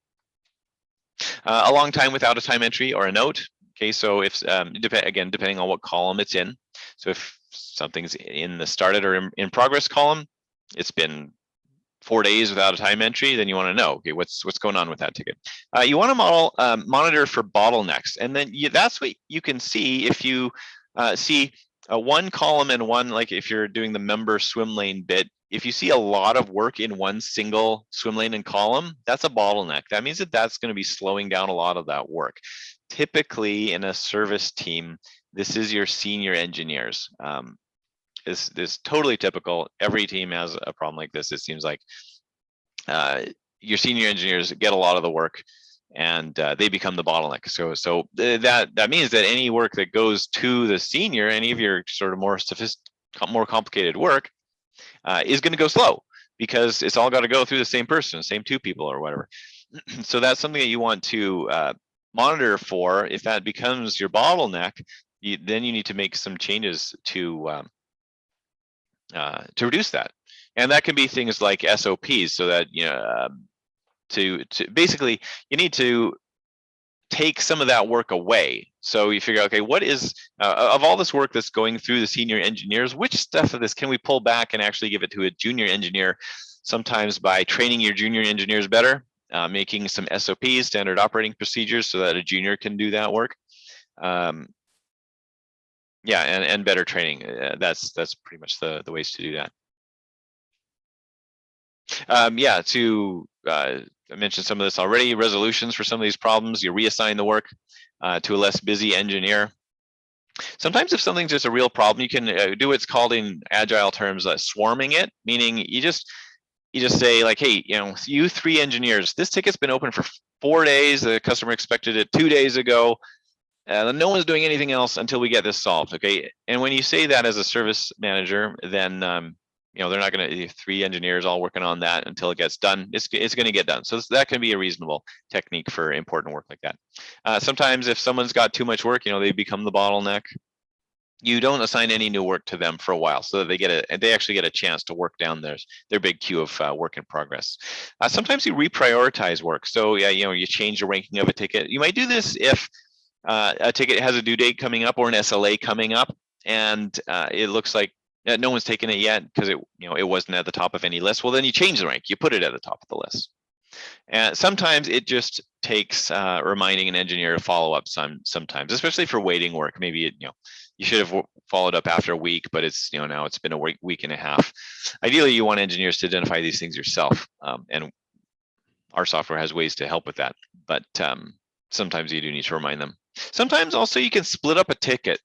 A long time without a time entry or a note. Okay, so if again, depending on what column it's in. So if something's in the started or in progress column, it's been 4 days without a time entry, then you want to know, okay, what's going on with that ticket. You want to monitor for bottlenecks, and then that's what you can see if you see one column and one, like if you're doing the member swim lane bit, if you see a lot of work in one single swim lane and column, that's a bottleneck. That means that's going to be slowing down a lot of that work. Typically in a service team, this is your senior engineers. This is totally typical. Every team has a problem like this. It seems like your senior engineers get a lot of the work and they become the bottleneck. So that means that any work that goes to the senior, any of your sort of more complicated work, is going to go slow because it's all got to go through the same person, same two people or whatever. So that's something that you want to monitor for. If that becomes your bottleneck, then you need to make some changes to reduce that. And that can be things like SOPs, so that to basically you need to take some of that work away. So you figure, okay, what is of all this work that's going through the senior engineers, which stuff of this can we pull back and actually give it to a junior engineer? Sometimes by training your junior engineers better, making some SOPs, standard operating procedures, so that a junior can do that work. Yeah, and better training. That's pretty much the ways to do that. Yeah, I mentioned some of this already. Resolutions for some of these problems. You reassign the work to a less busy engineer. Sometimes if something's just a real problem, you can do what's called in agile terms swarming it, meaning you just say like, hey, you 3 engineers, this ticket's been open for 4 days. The customer expected it 2 days ago. No one's doing anything else until we get this solved, okay? And when you say that as a service manager, then they're not going to 3 engineers all working on that until it gets done. It's going to get done. So that can be a reasonable technique for important work like that. Sometimes if someone's got too much work, they become the bottleneck. You don't assign any new work to them for a while, so that they actually get a chance to work down their big queue of work in progress. Sometimes you reprioritize work. So yeah, you change the ranking of a ticket. You might do this if a ticket has a due date coming up or an SLA coming up, and it looks like no one's taken it yet because it wasn't at the top of any list. Well, then you change the rank. You put it at the top of the list. And sometimes it just takes reminding an engineer to follow up. Sometimes, especially for waiting work, maybe you should have followed up after a week, but it's now it's been a week and a half. Ideally, you want engineers to identify these things yourself, and our software has ways to help with that. But sometimes you do need to remind them. Sometimes also you can split up a ticket.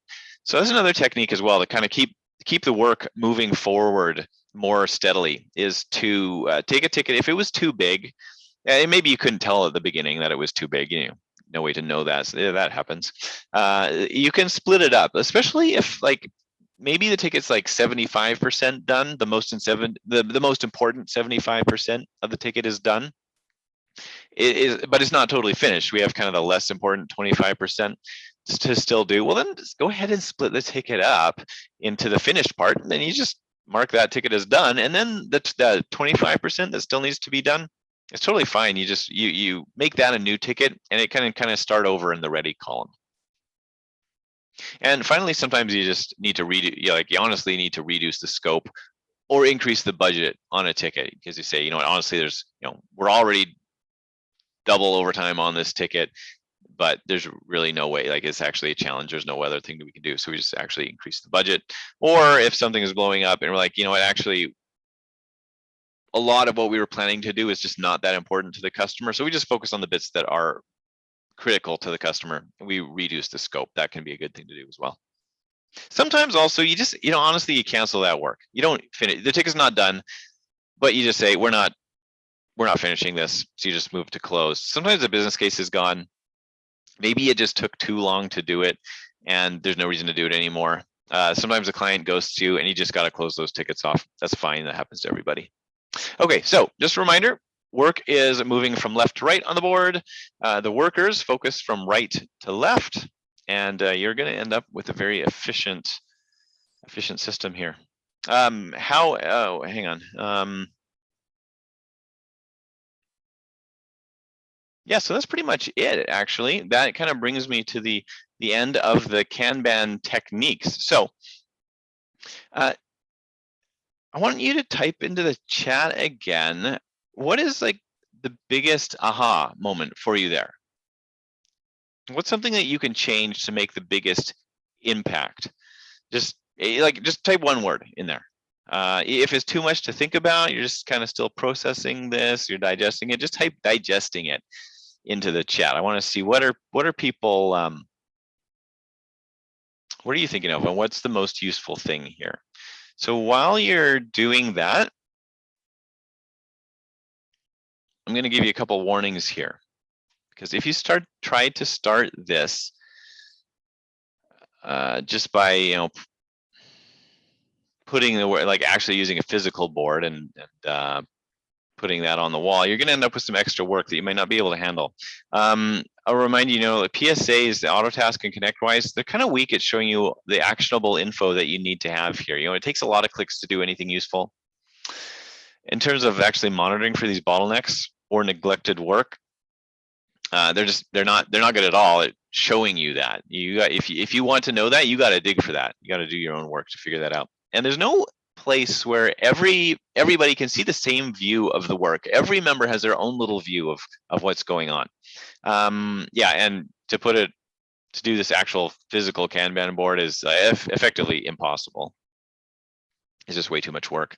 So that's another technique as well to kind of keep the work moving forward more steadily, is to take a ticket if it was too big. And maybe you couldn't tell at the beginning that it was too big. No way to know that. So that happens. You can split it up, especially if like maybe the ticket's like 75% done. The most important 75% of the ticket is done. But it's not totally finished. We have kind of the less important 25% to still do. Well, then just go ahead and split the ticket up into the finished part, and then you just mark that ticket as done. And then the 25% that still needs to be done, it's totally fine. You just you make that a new ticket, and it kind of start over in the ready column. And finally, sometimes you just need to redo. You honestly need to reduce the scope or increase the budget on a ticket, because you say, honestly, there's we're already double overtime on this ticket, but there's really no way, like, it's actually a challenge. There's no other thing that we can do. So we just actually increase the budget. Or if something is blowing up and we're like, what, actually, a lot of what we were planning to do is just not that important to the customer. So we just focus on the bits that are critical to the customer, and we reduce the scope. That can be a good thing to do as well. Sometimes also you just, honestly, you cancel that work. You don't finish, the ticket's not done, but you just say, we're not finishing this. So you just move to close. Sometimes the business case is gone. Maybe it just took too long to do it and there's no reason to do it anymore. Sometimes the client ghosts you and you just got to close those tickets off. That's fine. That happens to everybody. Okay, so just a reminder, work is moving from left to right on the board. The workers focus from right to left, and you're going to end up with a very efficient system here. Hang on. Yeah, so that's pretty much it, actually. That kind of brings me to the end of the Kanban techniques. So I want you to type into the chat again, what is like the biggest aha moment for you there? What's something that you can change to make the biggest impact? Just type one word in there. If it's too much to think about, you're just kind of still processing this, you're digesting it, just type digesting it into the chat. I want to see what are people, what are you thinking of, and what's the most useful thing here? So while you're doing that, I'm going to give you a couple warnings here, because if you try to start this just by putting the word, like actually using a physical board and putting that on the wall, you're going to end up with some extra work that you might not be able to handle. I'll remind you, the PSAs, the Autotask and ConnectWise, they're kind of weak at showing you the actionable info that you need to have here. It takes a lot of clicks to do anything useful. In terms of actually monitoring for these bottlenecks or neglected work, they're not good at all at showing you that. If you want to know that, you got to dig for that. You got to do your own work to figure that out. And there's no place where everybody can see the same view of the work. Every member has their own little view of what's going on. Yeah, and to do this actual physical Kanban board is effectively impossible. It's just way too much work.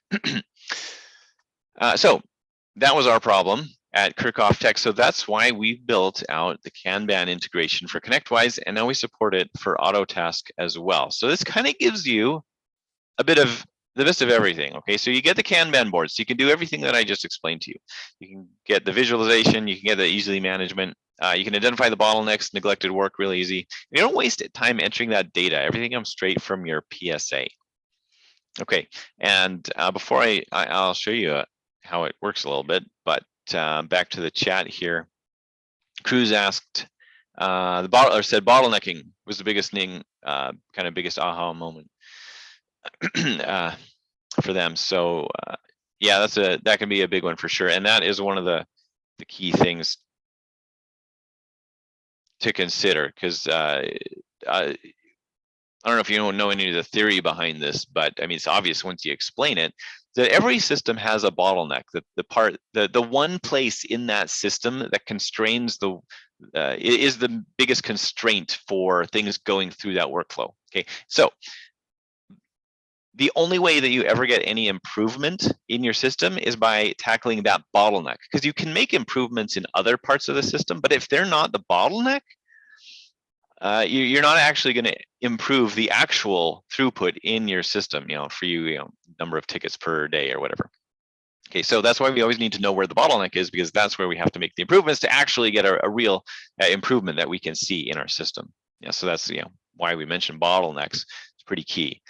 So that was our problem at Kerkhoff Tech. So that's why we built out the Kanban integration for ConnectWise, and now we support it for Autotask as well. So this kind of gives you a bit of the best of everything. Okay, so you get the Kanban board, so you can do everything that I just explained to you. You can get the visualization, you can get the easily management, you can identify the bottlenecks, neglected work really easy. You don't waste time entering that data. Everything comes straight from your PSA. Okay, and before I'll show you how it works a little bit, but back to the chat here. Cruz asked, said bottlenecking was the biggest thing, kind of biggest aha moment for them. So yeah, that can be a big one for sure, and that is one of the key things to consider, because I don't know if you know any of the theory behind this, but I mean, it's obvious once you explain it, that every system has a bottleneck. The one place in that system that constrains is the biggest constraint for things going through that workflow. Okay, so the only way that you ever get any improvement in your system is by tackling that bottleneck, because you can make improvements in other parts of the system, but if they're not the bottleneck, you're not actually going to improve the actual throughput in your system, for you, number of tickets per day or whatever. Okay, so that's why we always need to know where the bottleneck is, because that's where we have to make the improvements to actually get a real improvement that we can see in our system. Yeah, so that's why we mentioned bottlenecks, pretty key.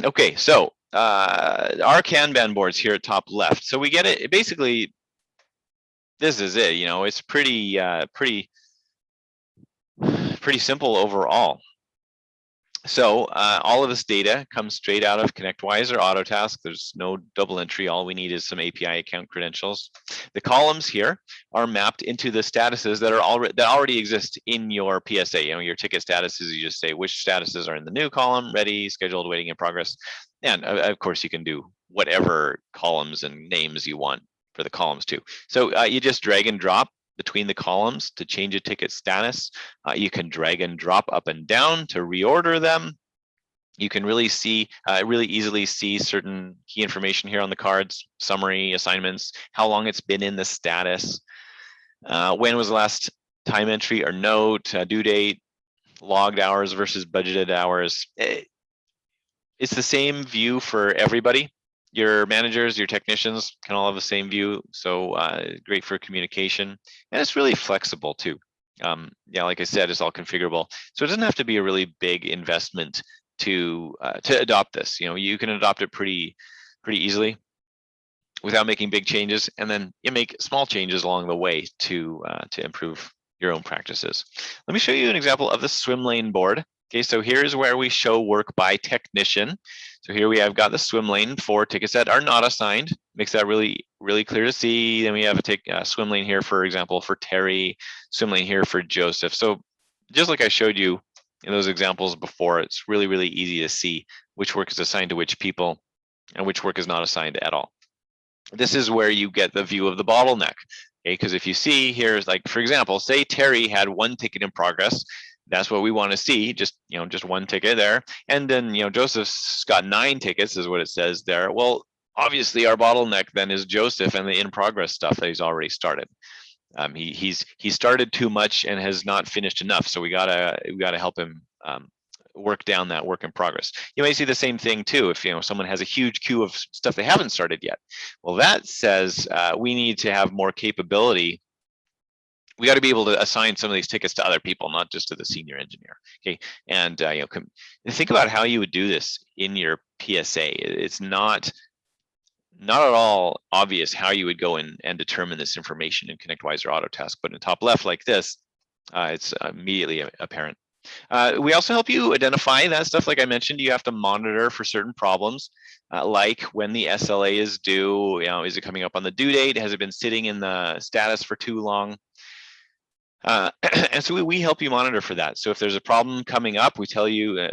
Okay, so our Kanban boards here at top left. So we get it, basically, this is it, you know, it's pretty simple overall. So all of this data comes straight out of ConnectWise or Autotask. There's no double entry. All we need is some API account credentials. The columns here are mapped into the statuses that already exist in your PSA. You know, your ticket statuses, you just say which statuses are in the new column, ready, scheduled, waiting, in progress. And of course, you can do whatever columns and names you want for the columns too. So you just drag and drop between the columns to change a ticket status. You can drag and drop up and down to reorder them. You can really easily see certain key information here on the cards, summary, assignments, how long it's been in the status, when was the last time entry or note, due date, logged hours versus budgeted hours. It's the same view for everybody. Your managers, your technicians can all have the same view, so great for communication, and it's really flexible too. Yeah, like I said, it's all configurable, so it doesn't have to be a really big investment to adopt this. You know, you can adopt it pretty easily without making big changes, and then you make small changes along the way to improve your own practices. Let me show you an example of the swim lane board. Okay, so here's where we show work by technician. So here we have got the swim lane for tickets that are not assigned. Makes that really clear to see. Then we have a swim lane here, for example, for Terry, swim lane here for Joseph. So just like I showed you in those examples before, it's really easy to see which work is assigned to which people and which work is not assigned at all. This is where you get the view of the bottleneck. Okay, because if you see here, like for example, say Terry had one ticket in progress. That's what we want to see, just one ticket there. And then Joseph's got 9 tickets is what it says there. Well, obviously our bottleneck then is Joseph and the in progress stuff that he's already started. He started too much and has not finished enough. So we gotta help him work down that work in progress. You may see the same thing too if someone has a huge queue of stuff they haven't started yet. Well, that says we need to have more capability. We got to be able to assign some of these tickets to other people, not just to the senior engineer. Okay, and think about how you would do this in your PSA. It's not at all obvious how you would go in and determine this information in ConnectWise or Autotask, but in top left like this, it's immediately apparent. We also help you identify that stuff. Like I mentioned, you have to monitor for certain problems, like when the SLA is due. Is it coming up on the due date? Has it been sitting in the status for too long? And so we help you monitor for that. So if there's a problem coming up, we tell you,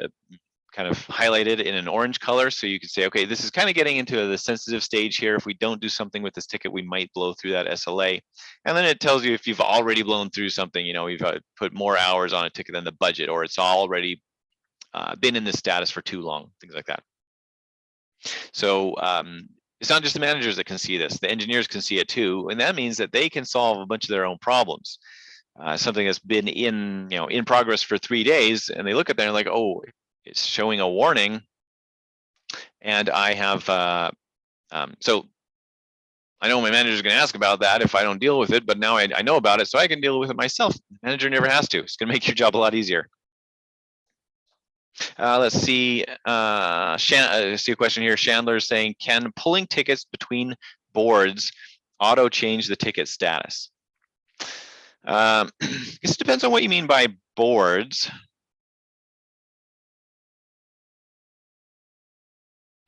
kind of highlighted in an orange color, so you can say, okay, this is kind of getting into the sensitive stage here. If we don't do something with this ticket, we might blow through that SLA. And then it tells you if you've already blown through something, you've put more hours on a ticket than the budget, or it's already been in this status for too long, things like that. So it's not just the managers that can see this, the engineers can see it too, and that means that they can solve a bunch of their own problems. Something that's been in progress for 3 days, and they look at that and like, oh, it's showing a warning, and I have so I know my manager is going to ask about that if I don't deal with it, but now I know about it, so I can deal with it myself. The manager never has to. It's going to make your job a lot easier. Let's see. I see a question here. Chandler is saying, can pulling tickets between boards auto change the ticket status? This depends on what you mean by boards.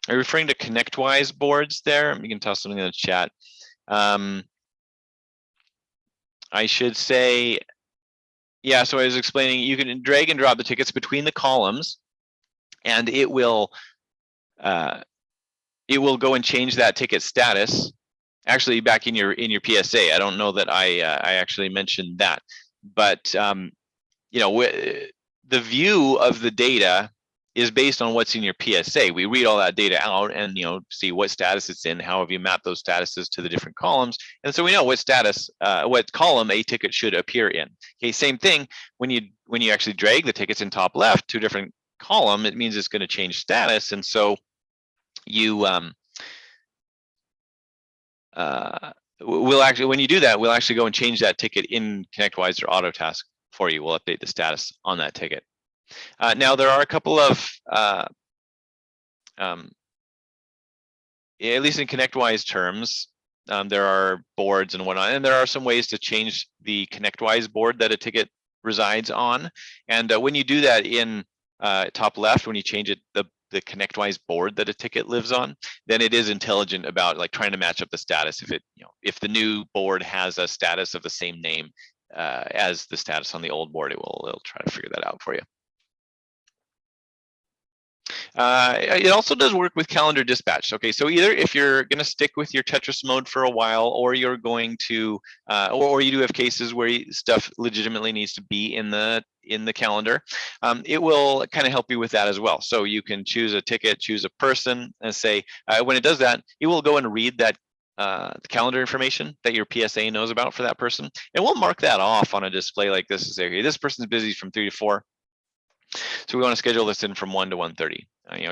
Are you referring to ConnectWise boards there? You can toss something in the chat. I should say, yeah, so I was explaining, you can drag and drop the tickets between the columns, and it will go and change that ticket status. Actually, back in your PSA, I don't know that I actually mentioned that, but the view of the data is based on what's in your PSA. We read all that data out and see what status it's in. How have you mapped those statuses to the different columns? And so we know what status, what column a ticket should appear in. Okay, same thing when you actually drag the tickets in top left to a different column, it means it's going to change status, and so you we'll actually, when you do that, we'll actually go and change that ticket in ConnectWise or Autotask for you. We'll update the status on that ticket. Now there are a couple of, at least in ConnectWise terms, there are boards and whatnot, and there are some ways to change the ConnectWise board that a ticket resides on. And when you do that in top left, when you change it, the ConnectWise board that a ticket lives on, then it is intelligent about like trying to match up the status. If it, if the new board has a status of the same name as the status on the old board, it'll try to figure that out for you. It also does work with calendar dispatch. Okay, so either if you're going to stick with your Tetris mode for a while, or you're going to, or you do have cases where stuff legitimately needs to be in the calendar, it will kind of help you with that as well. So you can choose a ticket, choose a person, and say when it does that, it will go and read that the calendar information that your PSA knows about for that person, and we'll mark that off on a display like this and say, okay, this person's busy from 3 to 4. So we want to schedule this in from 1 to 1:30.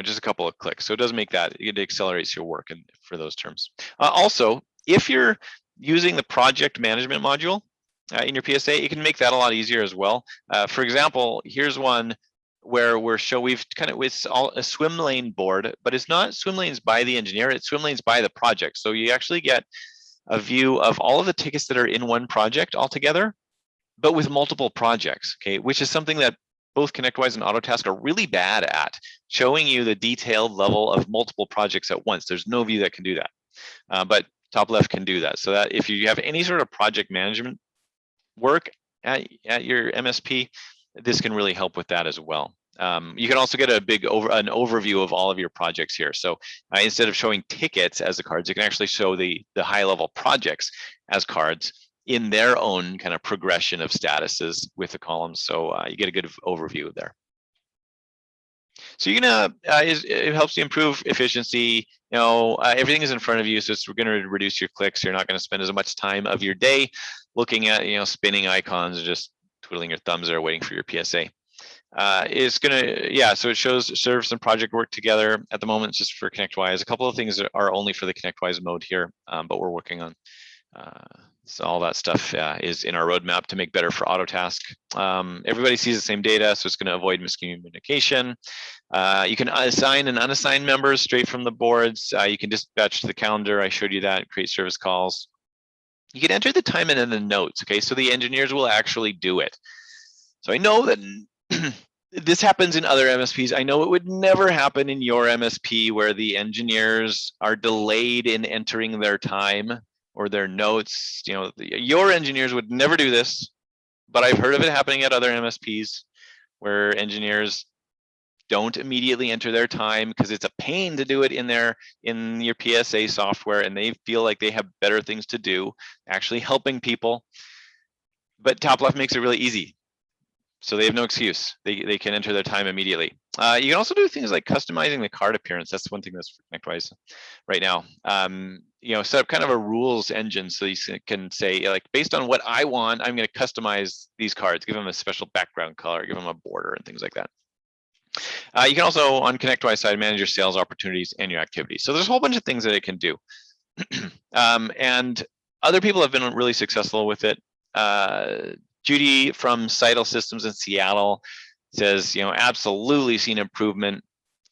Just a couple of clicks. So it does make that, it accelerates your work and for those terms. Also, if you're using the project management module in your PSA, it can make that a lot easier as well. For example, here's one where we've kind of, it's all a swim lane board, but it's not swim lanes by the engineer, it's swim lanes by the project. So you actually get a view of all of the tickets that are in one project altogether, but with multiple projects, okay, which is something that both ConnectWise and Autotask are really bad at, showing you the detailed level of multiple projects at once. There's no view that can do that, but top left can do that. So that if you have any sort of project management work at your MSP, this can really help with that as well. You can also get an overview of all of your projects here. So instead of showing tickets as the cards, you can actually show the high level projects as cards in their own kind of progression of statuses with the columns. So you get a good overview there. So you're gonna, it helps you improve efficiency. Everything is in front of you, so we're gonna reduce your clicks. You're not gonna spend as much time of your day looking at, spinning icons or just twiddling your thumbs there waiting for your PSA. It's gonna, so it shows serves and project work together at the moment, just for ConnectWise. A couple of things are only for the ConnectWise mode here, but we're working on. So all that stuff is in our roadmap to make better for Autotask. Everybody sees the same data, so it's going to avoid miscommunication. You can assign and unassign members straight from the boards. You can dispatch to the calendar. I showed you that. Create service calls. You can enter the time in the notes. Okay, so the engineers will actually do it. So I know that this happens in other MSPs. I know it would never happen in your MSP where the engineers are delayed in entering their time or their notes. Your engineers would never do this, but I've heard of it happening at other MSPs where engineers don't immediately enter their time because it's a pain to do it in your PSA software, and they feel like they have better things to do, actually helping people. But top left makes it really easy. So they have no excuse. They can enter their time immediately. You can also do things like customizing the card appearance. That's one thing that's for ConnectWise right now. Set up kind of a rules engine so you can say, like, based on what I want, I'm going to customize these cards, give them a special background color, give them a border and things like that. You can also, on ConnectWise side, manage your sales opportunities and your activities. So there's a whole bunch of things that it can do. And other people have been really successful with it. Judy from Seidel Systems in Seattle says, absolutely seen improvement,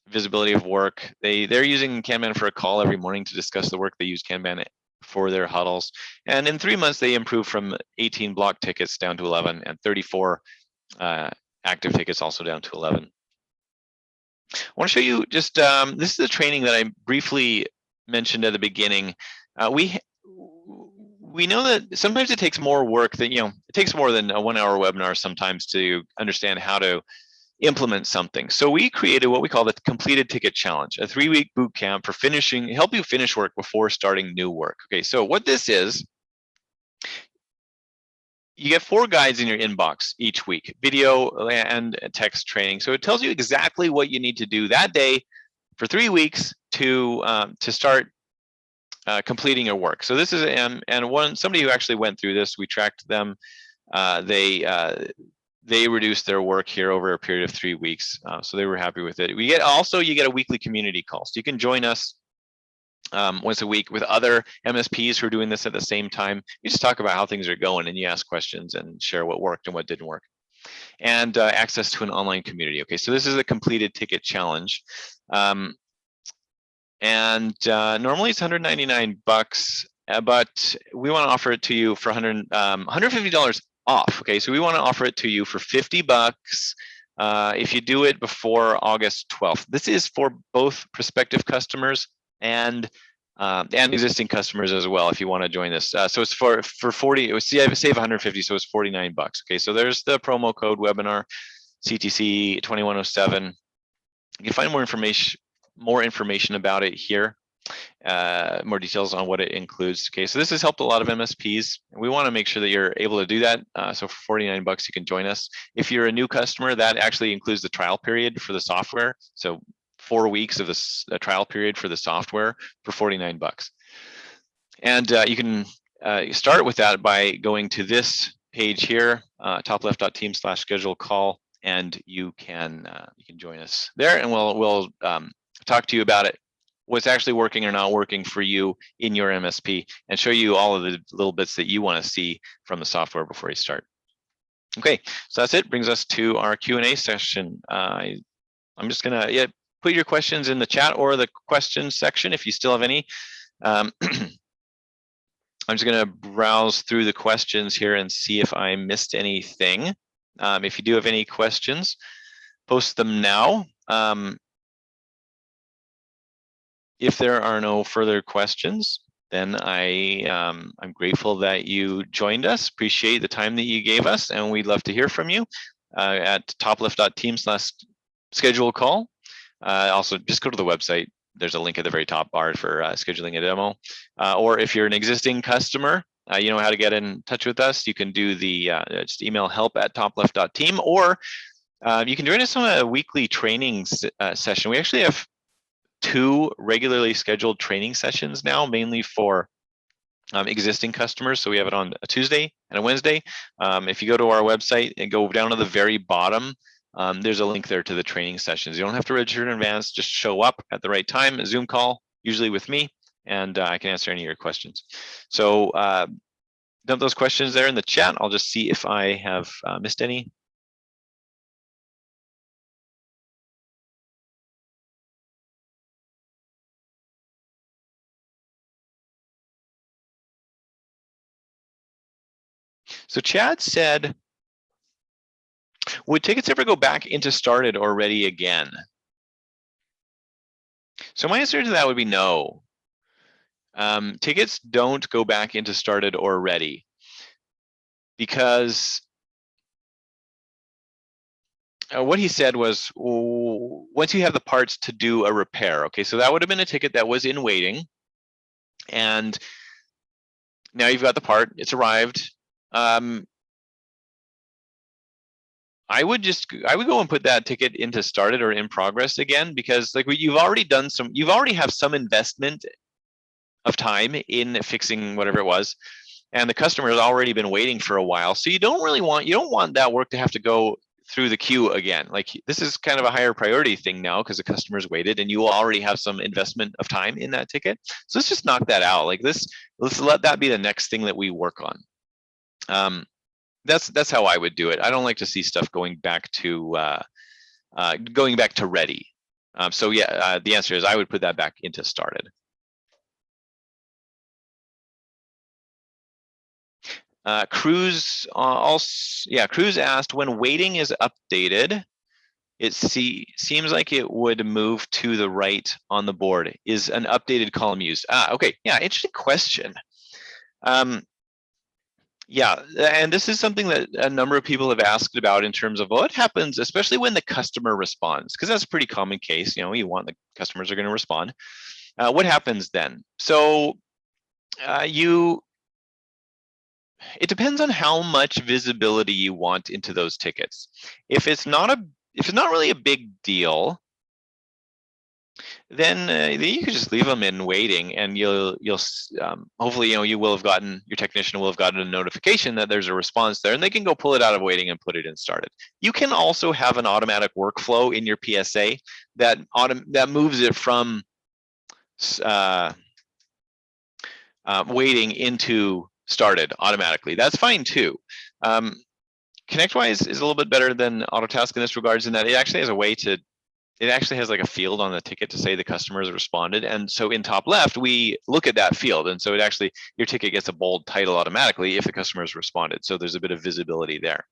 visibility of work. They're using Kanban for a call every morning to discuss the work. They use Kanban for their huddles. And in 3 months, they improved from 18 block tickets down to 11 and 34 active tickets also down to 11. I want to show you just, this is the training that I briefly mentioned at the beginning. We know that sometimes it takes more work than, it takes more than a 1 hour webinar sometimes to understand how to implement something. So we created what we call the Completed Ticket Challenge, a 3-week boot camp for help you finish work before starting new work. Okay, so what this is, you get 4 guides in your inbox each week, video and text training. So it tells you exactly what you need to do that day for 3 weeks to start completing your work. So this is somebody who actually went through this. We tracked them. They reduced their work here over a period of 3 weeks, so they were happy with it. You get a weekly community call, so you can join us once a week with other MSPs who are doing this at the same time. You just talk about how things are going, and you ask questions and share what worked and what didn't work. and access to an online community. Okay, so this is a completed ticket challenge. Normally it's $199, but we want to offer it to you for $150 off. Okay, so we want to offer it to you for $50 if you do it before August 12th. This is for both prospective customers and existing customers as well, if you want to join this. So it's for 40. It was save 150, so it's $49. Okay, so there's the promo code webinar CTC 2107. You can find more information about it here. More details on what it includes. Okay, so this has helped a lot of MSPs. We want to make sure that you're able to do that. So for $49, you can join us. If you're a new customer, that actually includes the trial period for the software. So 4 weeks of this trial period for the software for $49. And you can start with that by going to this page here, topleft.team/schedule call, and you can join us there, and we'll talk to you about it, what's actually working or not working for you in your MSP, and show you all of the little bits that you want to see from the software before you start. Okay, so that's it. Brings us to our Q&A session. I'm just gonna put your questions in the chat or the questions section if you still have any. I'm just gonna browse through the questions here and see if I missed anything. If you do have any questions, post them now. If there are no further questions, then I'm grateful that you joined us. Appreciate the time that you gave us, and we'd love to hear from you at topleft.team/schedule call. Also, just go to the website. There's a link at the very top bar for scheduling a demo. Or if you're an existing customer, you know how to get in touch with us. You can do the just email help@topleft.team, or you can join us on a weekly training session. We actually have 2 regularly scheduled training sessions now, mainly for existing customers. So we have it on a Tuesday and a Wednesday. If you go to our website and go down to the very bottom, there's a link there to the training sessions. You don't have to register in advance, just show up at the right time, a Zoom call, usually with me, and I can answer any of your questions. So dump those questions there in the chat. I'll just see if I have missed any. So Chad said, would tickets ever go back into started or ready again? So my answer to that would be no. Tickets don't go back into started or ready, because what he said was, once you have the parts to do a repair, okay, so that would have been a ticket that was in waiting, and now you've got the part, it's arrived. I would go and put that ticket into started or in progress again, because like you've already have some investment of time in fixing whatever it was, and the customer has already been waiting for a while. So you don't want that work to have to go through the queue again. Like, this is kind of a higher priority thing now because the customer's waited and you will already have some investment of time in that ticket. So let's just knock that out. Like let's let that be the next thing that we work on. That's how I would do it. I don't like to see stuff going back to ready. So yeah, the answer is I would put that back into started. Cruz Cruz asked, when waiting is updated, it seems like it would move to the right on the board. Is an updated column used? Okay, yeah, interesting question. Yeah, and this is something that a number of people have asked about in terms of what happens, especially when the customer responds, because that's a pretty common case. You know, you want the customers are going to respond. What happens then? So it depends on how much visibility you want into those tickets. If it's not really a big deal, then you could just leave them in waiting, and you'll hopefully your technician will have gotten a notification that there's a response there, and they can go pull it out of waiting and put it in started. You can also have an automatic workflow in your PSA that moves it from waiting into started automatically. That's fine too. ConnectWise is a little bit better than Autotask in this regards, in that it actually has a way to, it actually has like a field on the ticket to say the customer has responded. And so in top left, we look at that field. And so it actually, your ticket gets a bold title automatically if the customer has responded. So there's a bit of visibility there.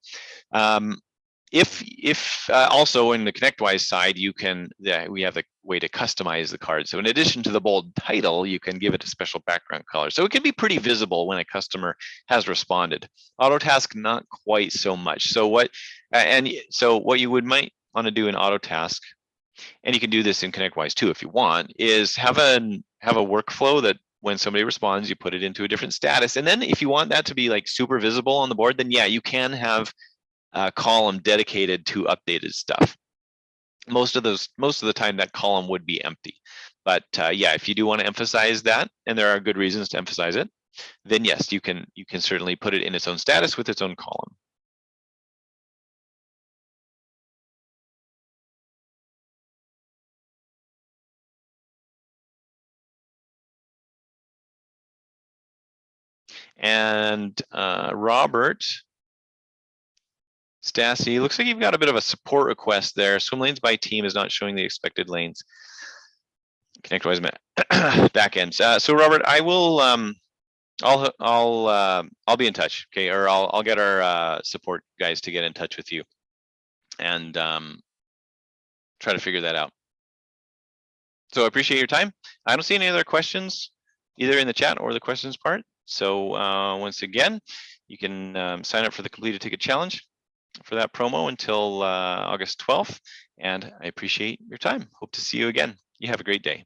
If also in the ConnectWise side, you can, we have the way to customize the card. So in addition to the bold title, you can give it a special background color. So it can be pretty visible when a customer has responded. Autotask, not quite so much. So what you might want to do in Autotask, and you can do this in ConnectWise too if you want, is have a workflow that when somebody responds, you put it into a different status. And then if you want that to be like super visible on the board, then yeah, you can have a column dedicated to updated stuff. Most of the time that column would be empty. But yeah, if you do want to emphasize that, and there are good reasons to emphasize it, then yes, you can certainly put it in its own status with its own column. And Robert Stassi, looks like you've got a bit of a support request there. Swim lanes by team is not showing the expected lanes. ConnectWise backends. So Robert, I will. I'll be in touch. Okay, or I'll get our support guys to get in touch with you, and try to figure that out. So I appreciate your time. I don't see any other questions either in the chat or the questions part. So once again, you can sign up for the completed ticket challenge for that promo until August 12th. And I appreciate your time. Hope to see you again. You have a great day.